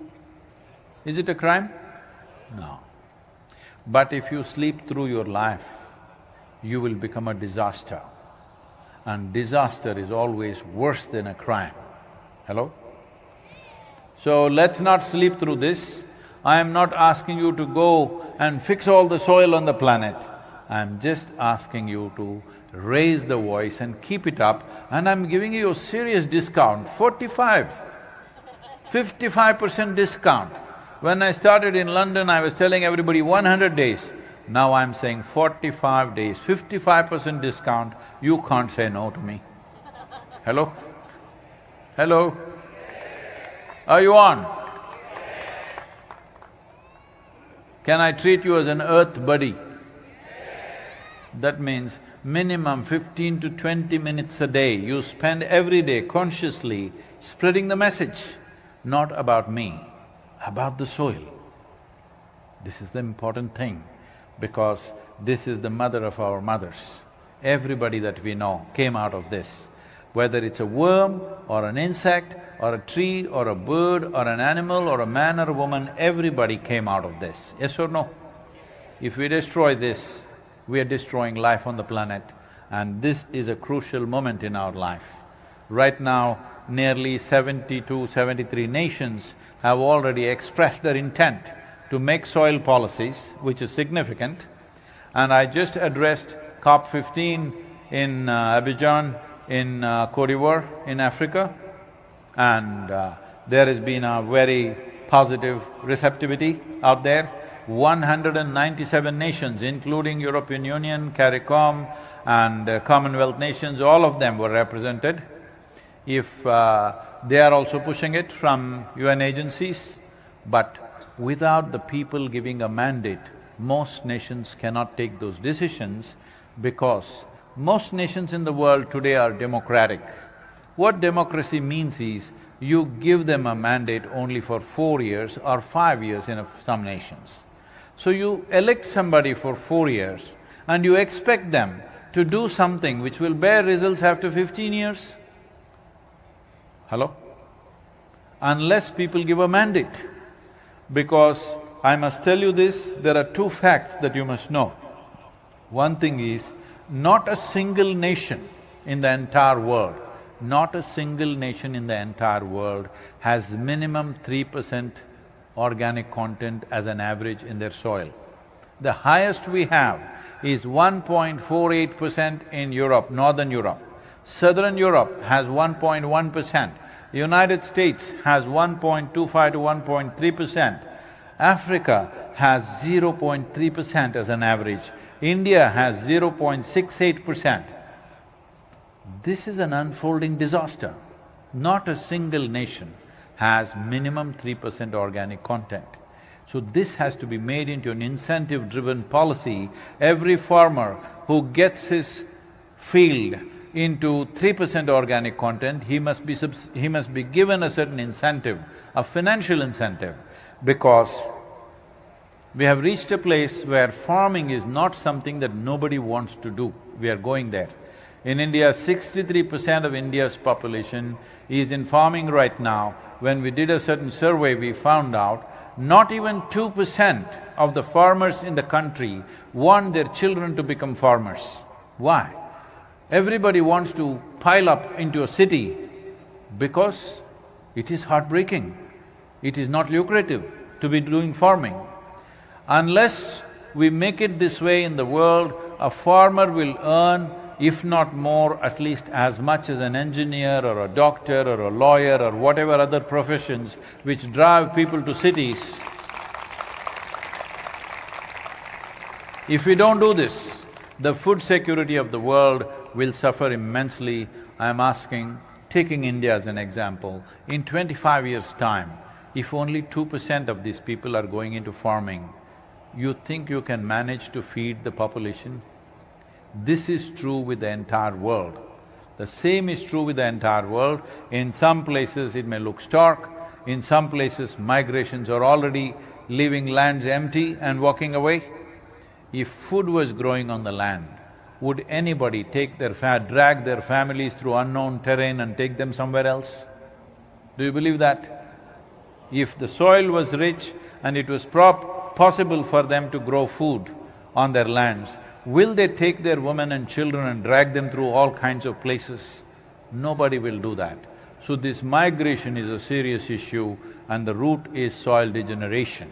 Is it a crime? No. But if you sleep through your life, you will become a disaster. And disaster is always worse than a crime. Hello? So let's not sleep through this. I am not asking you to go and fix all the soil on the planet. I am just asking you to raise the voice and keep it up, and I'm giving you a serious discount, 55% discount. When I started in London, I was telling everybody 100 days. Now I'm saying 45 days, 55% discount, you can't say no to me. Hello? Hello? Are you on? Can I treat you as an earth buddy? That means minimum 15 to 20 minutes a day you spend every day consciously spreading the message, not about me, about the soil. This is the important thing, because this is the mother of our mothers. Everybody that we know came out of this. Whether it's a worm or an insect or a tree or a bird or an animal or a man or a woman, everybody came out of this. Yes or no? If we destroy this, we are destroying life on the planet, and this is a crucial moment in our life. Right now, nearly 72, 73 nations have already expressed their intent to make soil policies, which is significant. And I just addressed COP15 in Abidjan, in Côte d'Ivoire, in Africa, and there has been a very positive receptivity out there. 197 nations, including European Union, CARICOM and Commonwealth nations, all of them were represented. If they are also pushing it from UN agencies, but without the people giving a mandate, most nations cannot take those decisions, because most nations in the world today are democratic. What democracy means is, you give them a mandate only for 4 years or 5 years in some nations. So you elect somebody for 4 years and you expect them to do something which will bear results after 15 years? Hello? Unless people give a mandate. Because I must tell you this, there are two facts that you must know. One thing is, not a single nation in the entire world, not a single nation in the entire world has minimum 3% organic content as an average in their soil. The highest we have is 1.48% in Europe, Northern Europe. Southern Europe has 1.1%. United States has 1.25 to 1.3%. Africa has 0.3% as an average. India has 0.68%. This is an unfolding disaster. Not a single nation has minimum 3% organic content. So this has to be made into an incentive-driven policy. Every farmer who gets his field into 3% organic content, he must be given a certain incentive, a financial incentive, because we have reached a place where farming is not something that nobody wants to do. We are going there. In India, 63% of India's population is in farming right now. When we did a certain survey, we found out not even 2% of the farmers in the country want their children to become farmers. Why? Everybody wants to pile up into a city because it is heartbreaking. It is not lucrative to be doing farming. Unless we make it this way in the world, a farmer will earn, if not more, at least as much as an engineer or a doctor or a lawyer or whatever other professions which drive people to cities. If we don't do this, the food security of the world will suffer immensely. I'm asking, taking India as an example, in 25 years' time, if only 2% of these people are going into farming, you think you can manage to feed the population? This is true with the entire world. The same is true with the entire world. In some places it may look stark, in some places migrations are already leaving lands empty and walking away. If food was growing on the land, would anybody drag their families through unknown terrain and take them somewhere else? Do you believe that? If the soil was rich and it was possible for them to grow food on their lands, will they take their women and children and drag them through all kinds of places? Nobody will do that. So this migration is a serious issue, and the root is soil degeneration.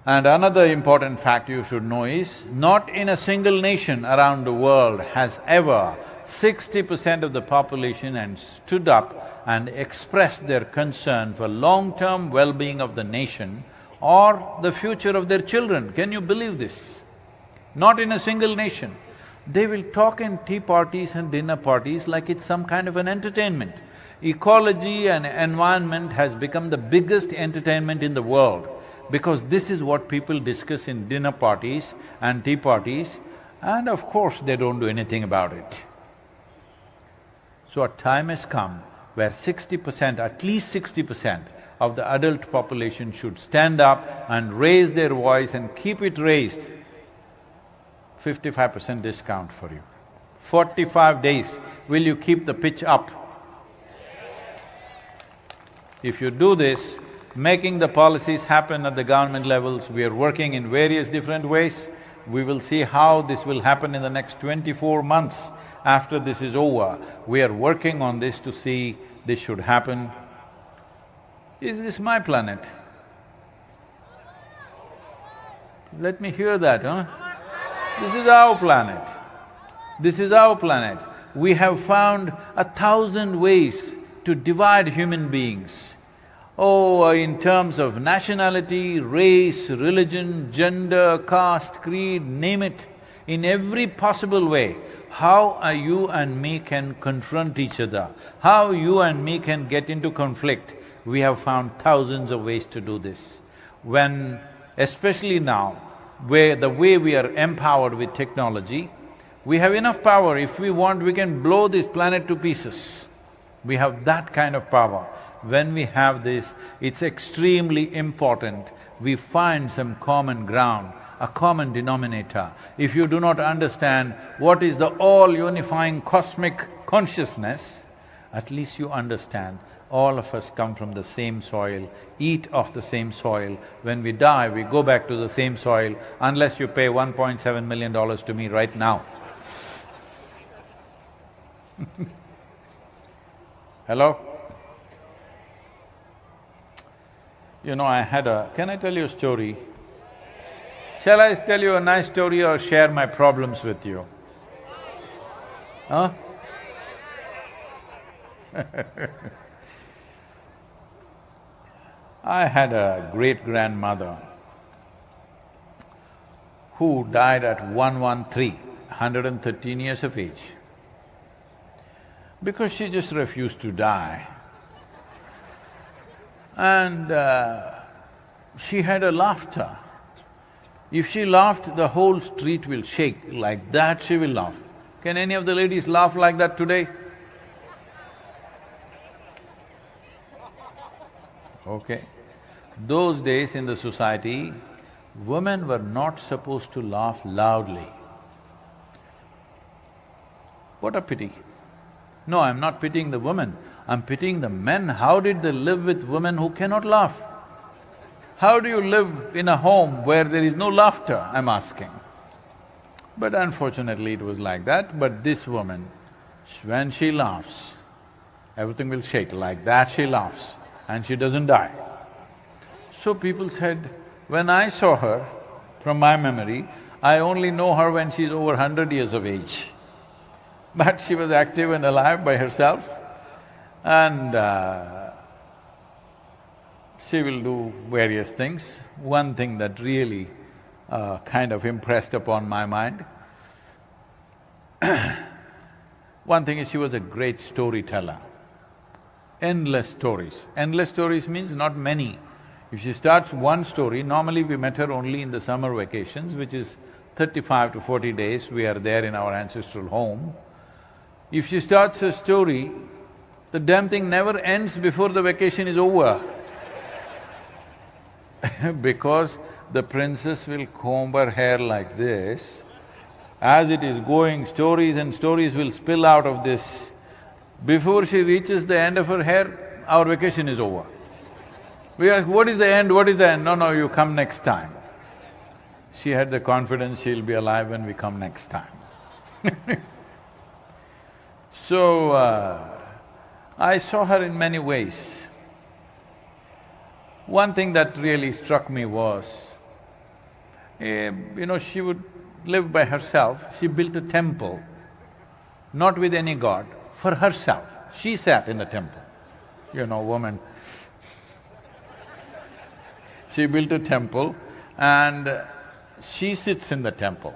And another important fact you should know is, not in a single nation around the world has ever 60% of the population and stood up and expressed their concern for long-term well-being of the nation or the future of their children. Can you believe this? Not in a single nation. They will talk in tea parties and dinner parties like it's some kind of an entertainment. Ecology and environment has become the biggest entertainment in the world because this is what people discuss in dinner parties and tea parties, and of course they don't do anything about it. So a time has come where 60%, at least 60% of the adult population should stand up and raise their voice and keep it raised. 55% discount for you. 45 days, will you keep the pitch up? If you do this, making the policies happen at the government levels, we are working in various different ways. We will see how this will happen in the next 24 months after this is over. We are working on this to see this should happen. Is this my planet? Let me hear that, huh? This is our planet. This is our planet. We have found 1,000 ways to divide human beings. Oh, in terms of nationality, race, religion, gender, caste, creed, name it, in every possible way, how you and me can confront each other, how you and me can get into conflict. We have found thousands of ways to do this. When, especially now, where the way we are empowered with technology, we have enough power. If we want, we can blow this planet to pieces. We have that kind of power. When we have this, it's extremely important we find some common ground, a common denominator. If you do not understand what is the all-unifying cosmic consciousness, at least you understand all of us come from the same soil, eat of the same soil. When we die, we go back to the same soil, unless you pay $1.7 million to me right now. Hello? You know, I had a… Can I tell you a story? Shall I tell you a nice story or share my problems with you? Huh? I had a great-grandmother who died at 113, 113 years of age, because she just refused to die. And she had a laughter. If she laughed, the whole street will shake, like that she will laugh. Can any of the ladies laugh like that today? Okay. Those days in the society, women were not supposed to laugh loudly. What a pity. No, I'm not pitying the women, I'm pitying the men. How did they live with women who cannot laugh? How do you live in a home where there is no laughter, I'm asking. But unfortunately it was like that, but this woman, when she laughs, everything will shake, like that she laughs, and she doesn't die. So people said, when I saw her, from my memory, I only know her when she's over 100 years of age. But she was active and alive by herself, and she will do various things. One thing that really kind of impressed upon my mind, one thing is she was a great storyteller. Endless stories. Endless stories means not many. If she starts one story, normally we met her only in the summer vacations, which is 35 to 40 days, we are there in our ancestral home. If she starts a story, the damn thing never ends before the vacation is over. Because the princess will comb her hair like this. As it is going, stories and stories will spill out of this. Before she reaches the end of her hair, our vacation is over. We ask, what is the end, what is the end? No, you come next time. She had the confidence she'll be alive when we come next time. So, I saw her in many ways. One thing that really struck me was, she would live by herself. She built a temple, not with any god, for herself. She sat in the temple, woman. She built a temple and she sits in the temple.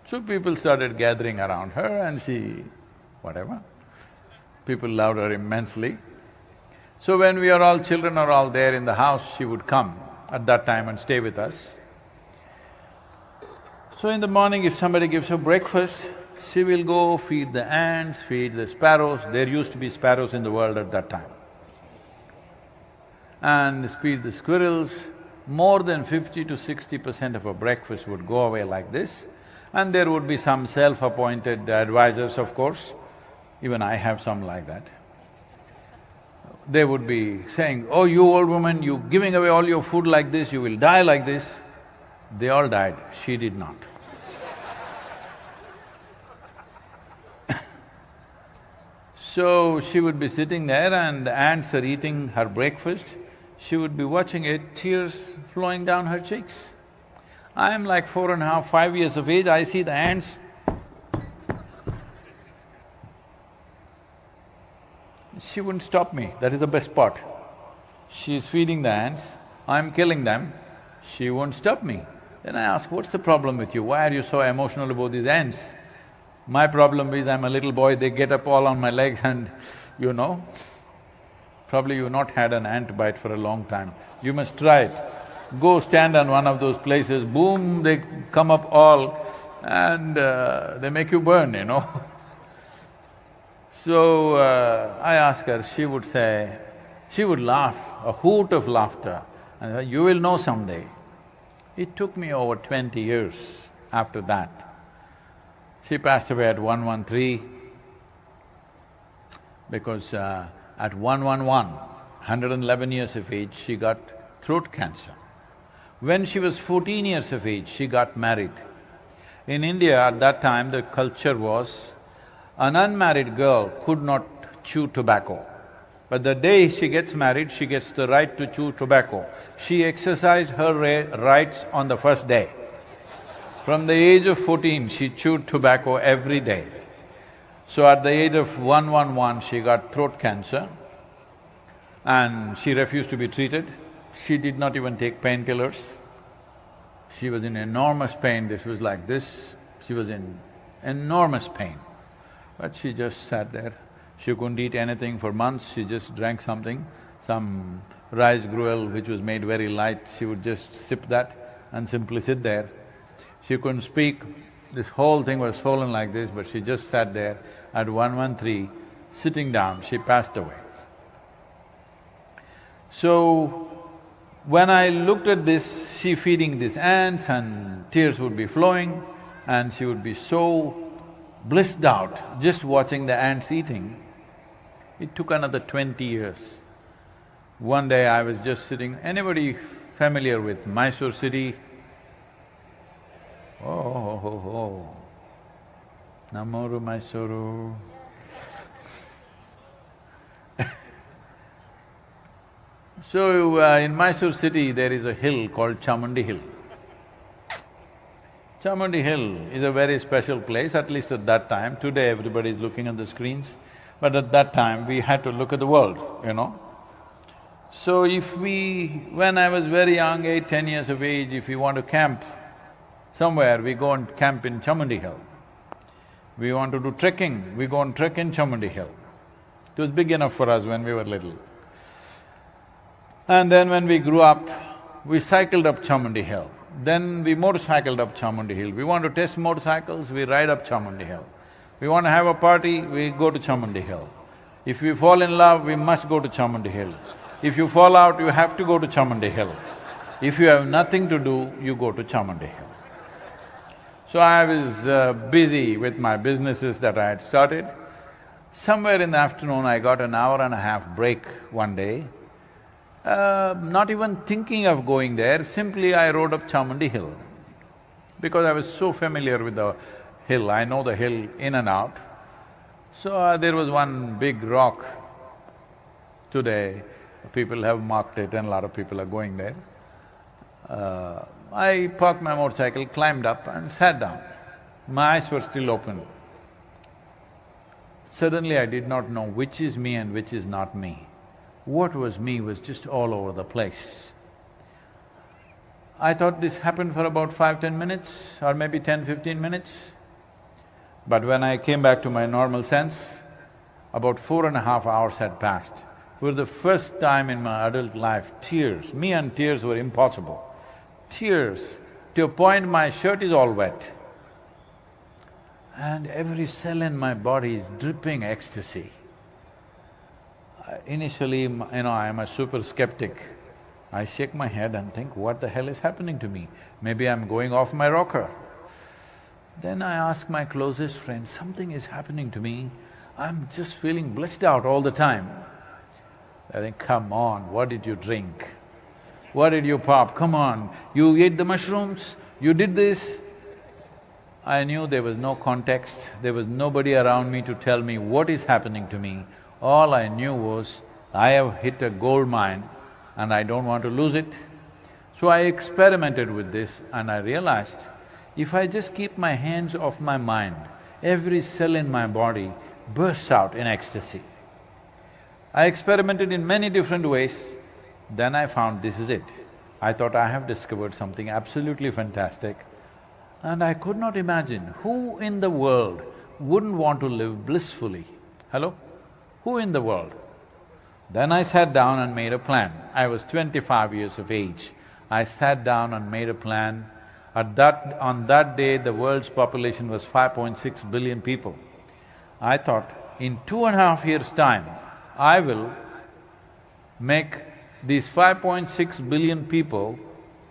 So people started gathering around her and she… whatever. People loved her immensely. So when we are all children are all there in the house, she would come at that time and stay with us. So in the morning, if somebody gives her breakfast, she will go feed the ants, feed the sparrows. There used to be sparrows in the world at that time. And feed the squirrels. More than 50 to 60% of her breakfast would go away like this. And there would be some self-appointed advisors, of course. Even I have some like that. They would be saying, "Oh, you old woman, you giving away all your food like this, you will die like this." They all died, she did not. So she would be sitting there and the ants are eating her breakfast. She would be watching it, tears flowing down her cheeks. I am like 4.5, 5 years of age, I see the ants. She wouldn't stop me, that is the best part. She's feeding the ants, I'm killing them, she won't stop me. Then I ask, what's the problem with you? Why are you so emotional about these ants? My problem is I'm a little boy, they get up all on my legs and you know, probably you've not had an ant bite for a long time. You must try it. Go stand on one of those places, boom, they come up all and they make you burn, you know. So I asked her, she would say, she would laugh, a hoot of laughter, and say, "You will know someday." It took me over 20 years after that. She passed away at 113 because at 111 years of age, she got throat cancer. When she was 14 years of age, she got married. In India at that time, the culture was an unmarried girl could not chew tobacco. But the day she gets married, she gets the right to chew tobacco. She exercised her rights on the first day. From the age of 14, she chewed tobacco every day. So at the age of 111, she got throat cancer and she refused to be treated. She did not even take painkillers. She was in enormous pain, this was like this, she was in enormous pain. But she just sat there. She couldn't eat anything for months, she just drank something, some rice gruel which was made very light, she would just sip that and simply sit there. She couldn't speak, this whole thing was swollen like this, but she just sat there. At 113, sitting down, she passed away. So, when I looked at this, she feeding these ants and tears would be flowing and she would be so blissed out just watching the ants eating. It took another 20 years. One day I was just sitting… Anybody familiar with Mysore city? Oh, Namoru Mysuru. So, in Mysore city, there is a hill called Chamundi Hill. Chamundi Hill is a very special place, at least at that time. Today everybody is looking at the screens, but at that time we had to look at the world, you know. So when I was very young, 8–10 years of age, if we want to camp somewhere, we go and camp in Chamundi Hill. We want to do trekking, we go and trek in Chamundi Hill. It was big enough for us when we were little. And then when we grew up, we cycled up Chamundi Hill. Then we motorcycled up Chamundi Hill. We want to test motorcycles, we ride up Chamundi Hill. We want to have a party, we go to Chamundi Hill. If we fall in love, we must go to Chamundi Hill. If you fall out, you have to go to Chamundi Hill. If you have nothing to do, you go to Chamundi Hill. So I was busy with my businesses that I had started. Somewhere in the afternoon, I got an hour-and-a-half break one day. Not even thinking of going there, simply I rode up Chamundi Hill. Because I was so familiar with the hill, I know the hill in and out. So there was one big rock. Today, people have marked it and a lot of people are going there. I parked my motorcycle, climbed up and sat down. My eyes were still open. Suddenly I did not know which is me and which is not me. What was me was just all over the place. I thought this happened for about 5–10 minutes or maybe 10–15 minutes. But when I came back to my normal sense, About 4.5 hours had passed. For the first time in my adult life, tears, me and tears were impossible. Tears, to a point my shirt is all wet. And every cell in my body is dripping ecstasy. Initially, I am a super skeptic. I shake my head and think, what the hell is happening to me? Maybe I'm going off my rocker. Then I ask my closest friend, something is happening to me, I'm just feeling blissed out all the time. I think, come on, what did you drink? What did you pop? Come on, you ate the mushrooms, you did this. I knew there was no context, there was nobody around me to tell me what is happening to me. All I knew was, I have hit a gold mine and I don't want to lose it. So I experimented with this and I realized, if I just keep my hands off my mind, every cell in my body bursts out in ecstasy. I experimented in many different ways, then I found this is it. I thought I have discovered something absolutely fantastic, and I could not imagine who in the world wouldn't want to live blissfully. Hello? Who in the world? Then I sat down and made a plan. I was 25 years of age. I sat down and made a plan. On that day, the world's population was 5.6 billion people. I thought, in 2.5 years' time, I will make these 5.6 billion people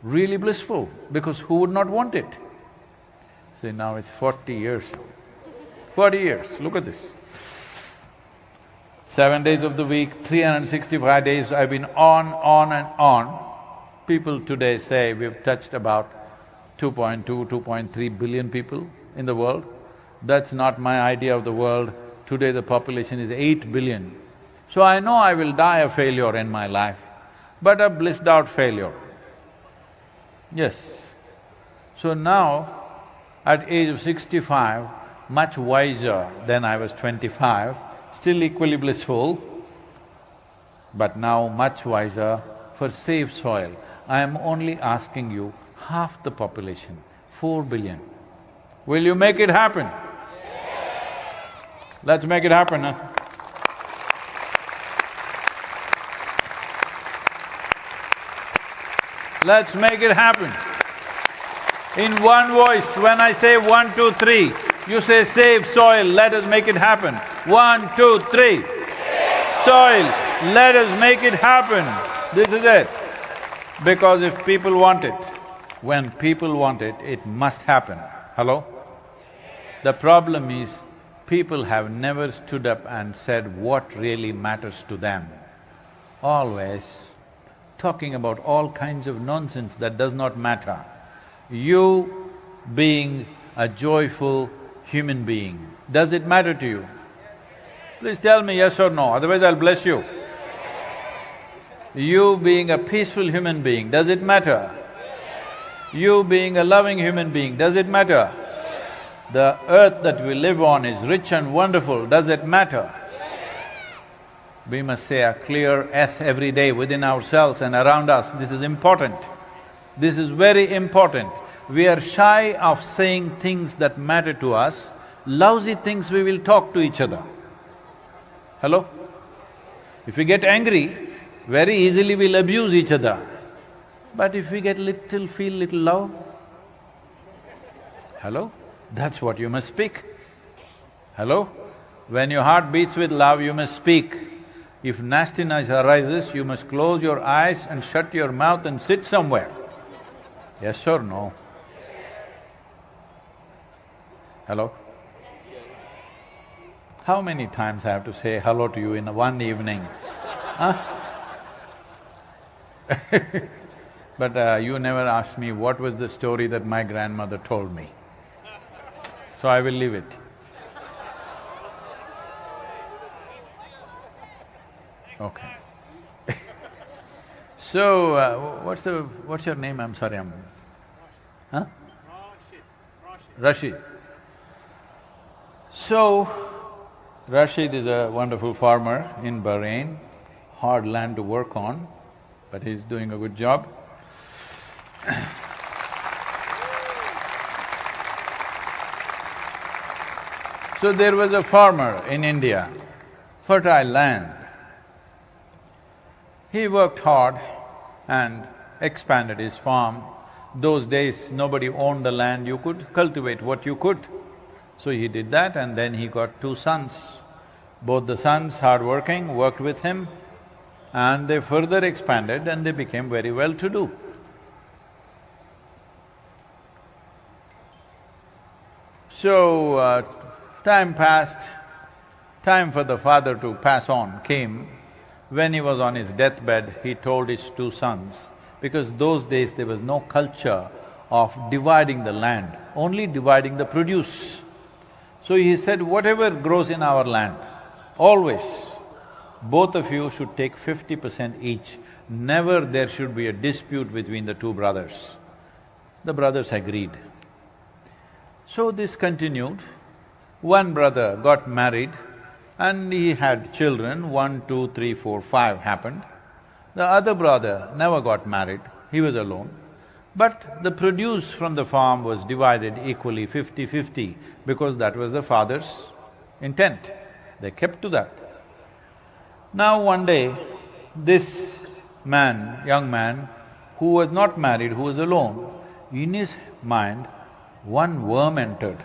really blissful, because who would not want it? See, now it's 40 years. 40 years, look at this. 7 days of the week, 365 days, I've been on and on. People today say we've touched about 2.2, 2.3 billion people in the world. That's not my idea of the world. Today the population is 8 billion. So I know I will die a failure in my life, but a blissed out failure. Yes. So now, at age of 65, much wiser than I was 25, still equally blissful, but now much wiser. For SaveSoil, I am only asking you half the population, 4 billion. Will you make it happen? Let's make it happen, huh? Let's make it happen. In one voice, when I say 1, 2, 3, you say SaveSoil, let us make it happen. 1, 2, 3. Soil, let us make it happen. This is it. Because if people want it, when people want it, it must happen. Hello? The problem is, people have never stood up and said what really matters to them. Always talking about all kinds of nonsense that does not matter. You being a joyful human being, does it matter to you? Please tell me yes or no, otherwise I'll bless you. You being a peaceful human being, does it matter? You being a loving human being, does it matter? The earth that we live on is rich and wonderful, does it matter? We must say a clear yes every day within ourselves and around us, this is important. This is very important. We are shy of saying things that matter to us, lousy things we will talk to each other. Hello? If we get angry, very easily we'll abuse each other. But if we get feel little love, hello? That's what you must speak. Hello? When your heart beats with love, you must speak. If nastiness arises, you must close your eyes and shut your mouth and sit somewhere. Yes or no? Hello? How many times I have to say hello to you in one evening? Huh? But you never asked me what was the story that my grandmother told me. So I will leave it. Okay. So, what's your name? I'm sorry, huh? Rashid. So, Rashid is a wonderful farmer in Bahrain, hard land to work on, but he's doing a good job. So there was a farmer in India. fertile land. He worked hard and expanded his farm. Those days, nobody owned the land, you could cultivate what you could. So he did that, and then he got 2 sons. Both the sons, hard-working, worked with him, and they further expanded and they became very well-to-do. So, time passed, time for the father to pass on came. When he was on his deathbed, he told his 2 sons, because those days there was no culture of dividing the land, only dividing the produce. So he said, whatever grows in our land, always, both of you should take 50% each. Never there should be a dispute between the 2 brothers. The brothers agreed. So this continued. One brother got married and he had children, 1, 2, 3, 4, 5 happened. The other brother never got married, he was alone. But the produce from the farm was divided equally 50-50 because that was the father's intent. They kept to that. Now one day, this man, young man, who was not married, who was alone, in his mind, one worm entered.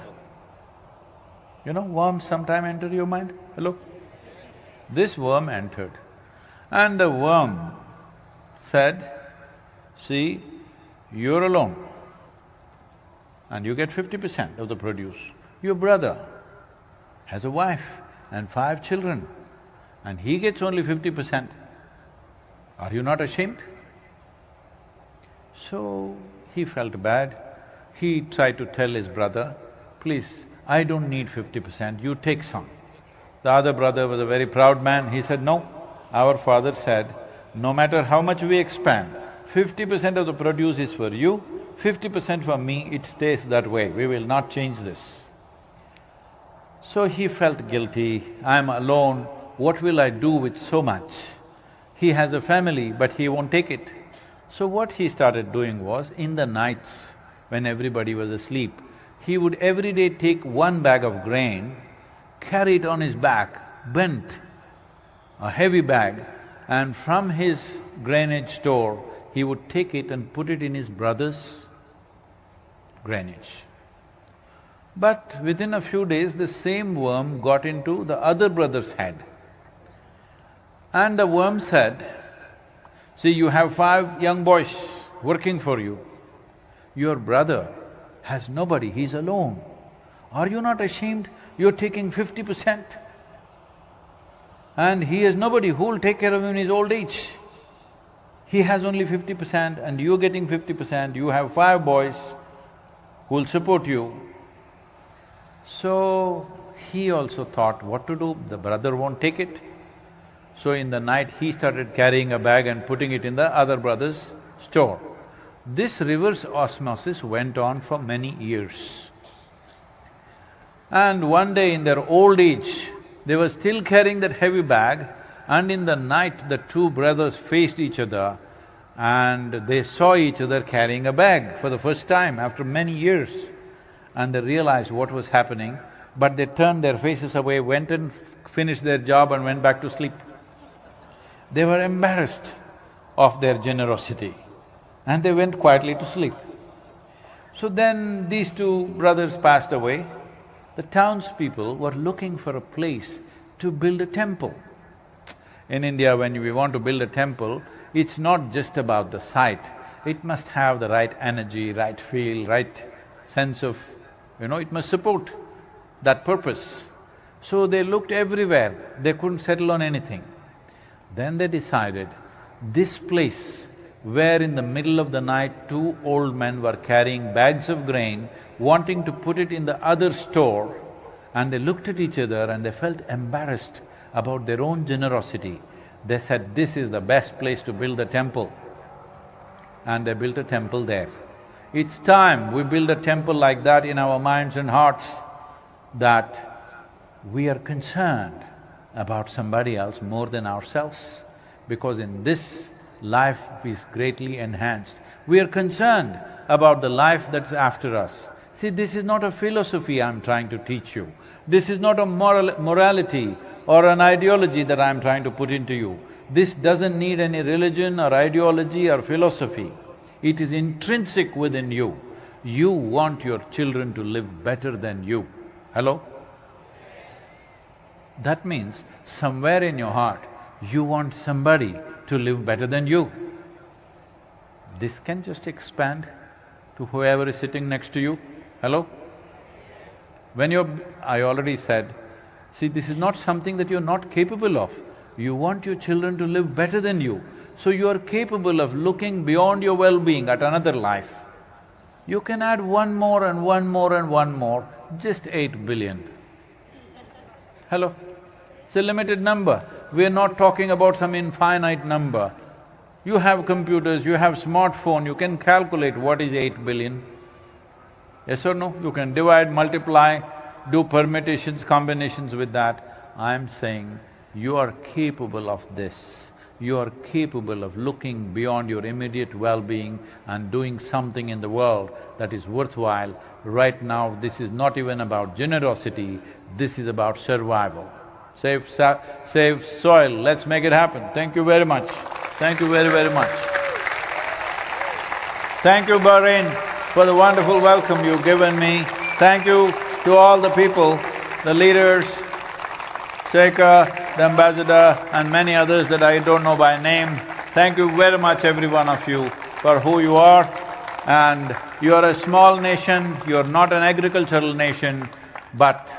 You know, worms sometime enter your mind? Hello? This worm entered, and the worm said, see, you're alone and you get 50% of the produce. Your brother has a wife and 5 children and he gets only 50%. Are you not ashamed? So he felt bad. He tried to tell his brother, please, I don't need 50%, you take some. The other brother was a very proud man, he said, no, our father said, no matter how much we expand, 50% of the produce is for you, 50% for me, it stays that way, we will not change this. So he felt guilty, I'm alone, what will I do with so much? He has a family, but he won't take it. So what he started doing was, in the nights, when everybody was asleep, he would every day take 1 bag of grain, carry it on his back, bent, a heavy bag, and from his grainage store, he would take it and put it in his brother's grainage. But within a few days, the same worm got into the other brother's head. And the worm said, see, you have 5 young boys working for you. Your brother has nobody, he's alone. Are you not ashamed? You're taking 50%. And he has nobody who will take care of him in his old age. He has only 50% and you're getting 50%, you have 5 boys who will support you. So he also thought what to do, the brother won't take it. So in the night he started carrying a bag and putting it in the other brother's store. This reverse osmosis went on for many years. And one day in their old age, they were still carrying that heavy bag, and in the night the 2 brothers faced each other and they saw each other carrying a bag for the first time after many years. And they realized what was happening, but they turned their faces away, went and finished their job and went back to sleep. They were embarrassed of their generosity and they went quietly to sleep. So then these 2 brothers passed away. The townspeople were looking for a place to build a temple. In India, when we want to build a temple, it's not just about the site, it must have the right energy, right feel, right sense of, it must support that purpose. So they looked everywhere, they couldn't settle on anything. Then they decided, this place where in the middle of the night 2 old men were carrying bags of grain, wanting to put it in the other store, and they looked at each other and they felt embarrassed about their own generosity. They said, this is the best place to build a temple. And they built a temple there. It's time we build a temple like that in our minds and hearts, that we are concerned about somebody else more than ourselves, because in this life is greatly enhanced. We are concerned about the life that's after us. See, this is not a philosophy I'm trying to teach you. This is not a morality or an ideology that I'm trying to put into you. This doesn't need any religion or ideology or philosophy. It is intrinsic within you. You want your children to live better than you. Hello? That means somewhere in your heart, you want somebody to live better than you. This can just expand to whoever is sitting next to you. Hello? When I already said, see, this is not something that you're not capable of. You want your children to live better than you, so you are capable of looking beyond your well-being at another life. You can add one more and one more and one more, just 8 billion. Hello? It's a limited number. We're not talking about some infinite number. You have computers, you have smartphone, you can calculate what is 8 billion. Yes or no? You can divide, multiply, do permutations, combinations with that. I'm saying you are capable of this. You are capable of looking beyond your immediate well-being and doing something in the world that is worthwhile. Right now, this is not even about generosity, this is about survival. Save soil, let's make it happen. Thank you very much. Thank you very, very much. Thank you, Bahrain, for the wonderful welcome you've given me. Thank you to all the people, the leaders, Sheikha, the ambassador and many others that I don't know by name. Thank you very much, every one of you, for who you are. And you are a small nation, you are not an agricultural nation, but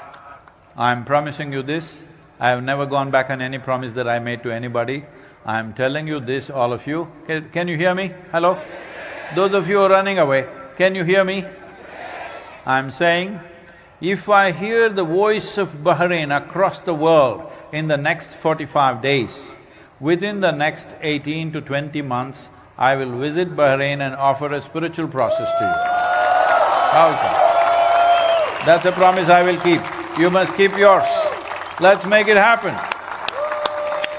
I'm promising you this, I have never gone back on any promise that I made to anybody. I'm telling you this, all of you. Can you hear me? Hello? Those of you who are running away, can you hear me? I'm saying, if I hear the voice of Bahrain across the world in the next 45 days, within the next 18 to 20 months, I will visit Bahrain and offer a spiritual process to you. How is that? That's a promise I will keep. You must keep yours. Let's make it happen.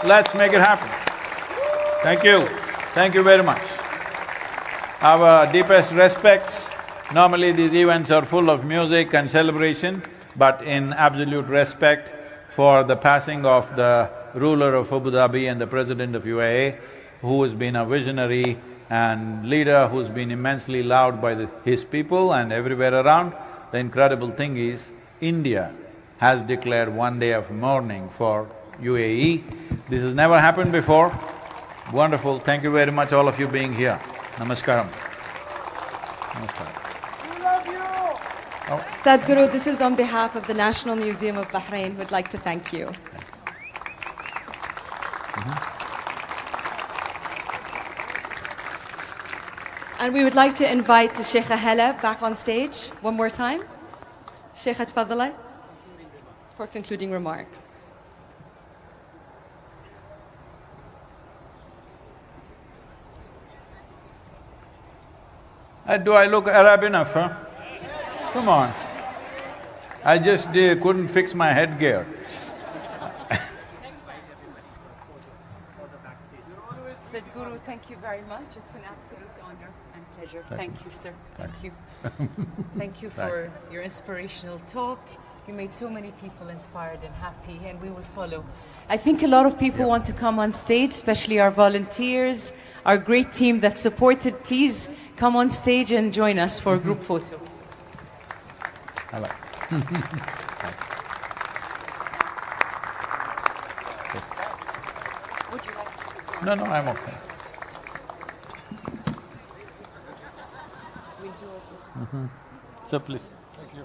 Let's make it happen. Thank you. Thank you very much. Our deepest respects. Normally these events are full of music and celebration, but in absolute respect for the passing of the ruler of Abu Dhabi and the president of UAE, who has been a visionary and leader who's been immensely loved by his people and everywhere around. The incredible thing is, India has declared one day of mourning for UAE. This has never happened before. Wonderful. Thank you very much, all of you being here. Namaskaram. Namaskaram. Sadhguru, this is on behalf of the National Museum of Bahrain, who would like to thank you. And we would like to invite Sheikha Hela back on stage one more time. Sheikha, tafadhalai, for concluding remarks. Do I look Arab enough, huh? Come on. I just couldn't fix my headgear. Sadhguru, thank you very much. It's an absolute honor and pleasure. Thank you, sir. Thank you. Thank you for your inspirational talk. You made so many people inspired and happy, and we will follow. I think a lot of people want to come on stage, especially our volunteers, our great team that supported. Please come on stage and join us for a group photo. Hello. Yes. Would you like to sit? No, I'm okay. We'll do it. So please. Thank you.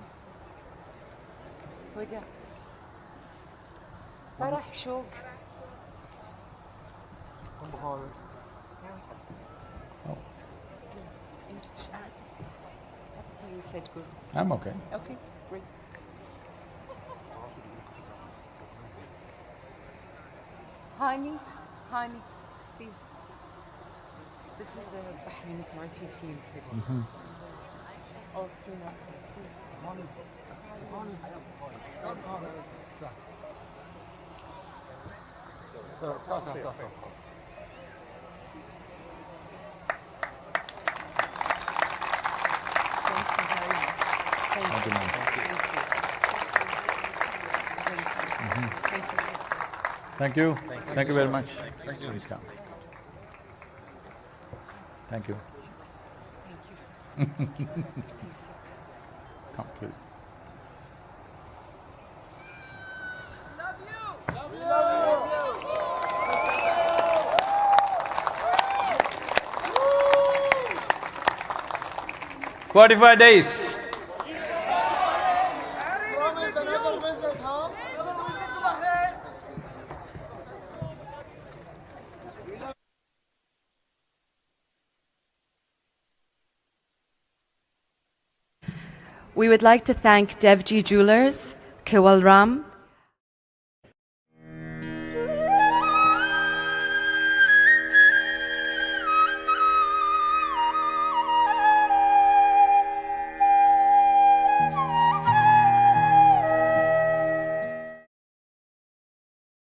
وداع فرح شوق Up to you, Sadhguru. I'm okay. Okay, great. Hani, please. This is the Bahrain Authority team, Sadhguru. Oh, you know, please. Thank you, sir. Thank you. Thank you very much. Please come. Thank you. Come, please. 45 days. We would like to thank Devji Jewelers, Kewal Ram,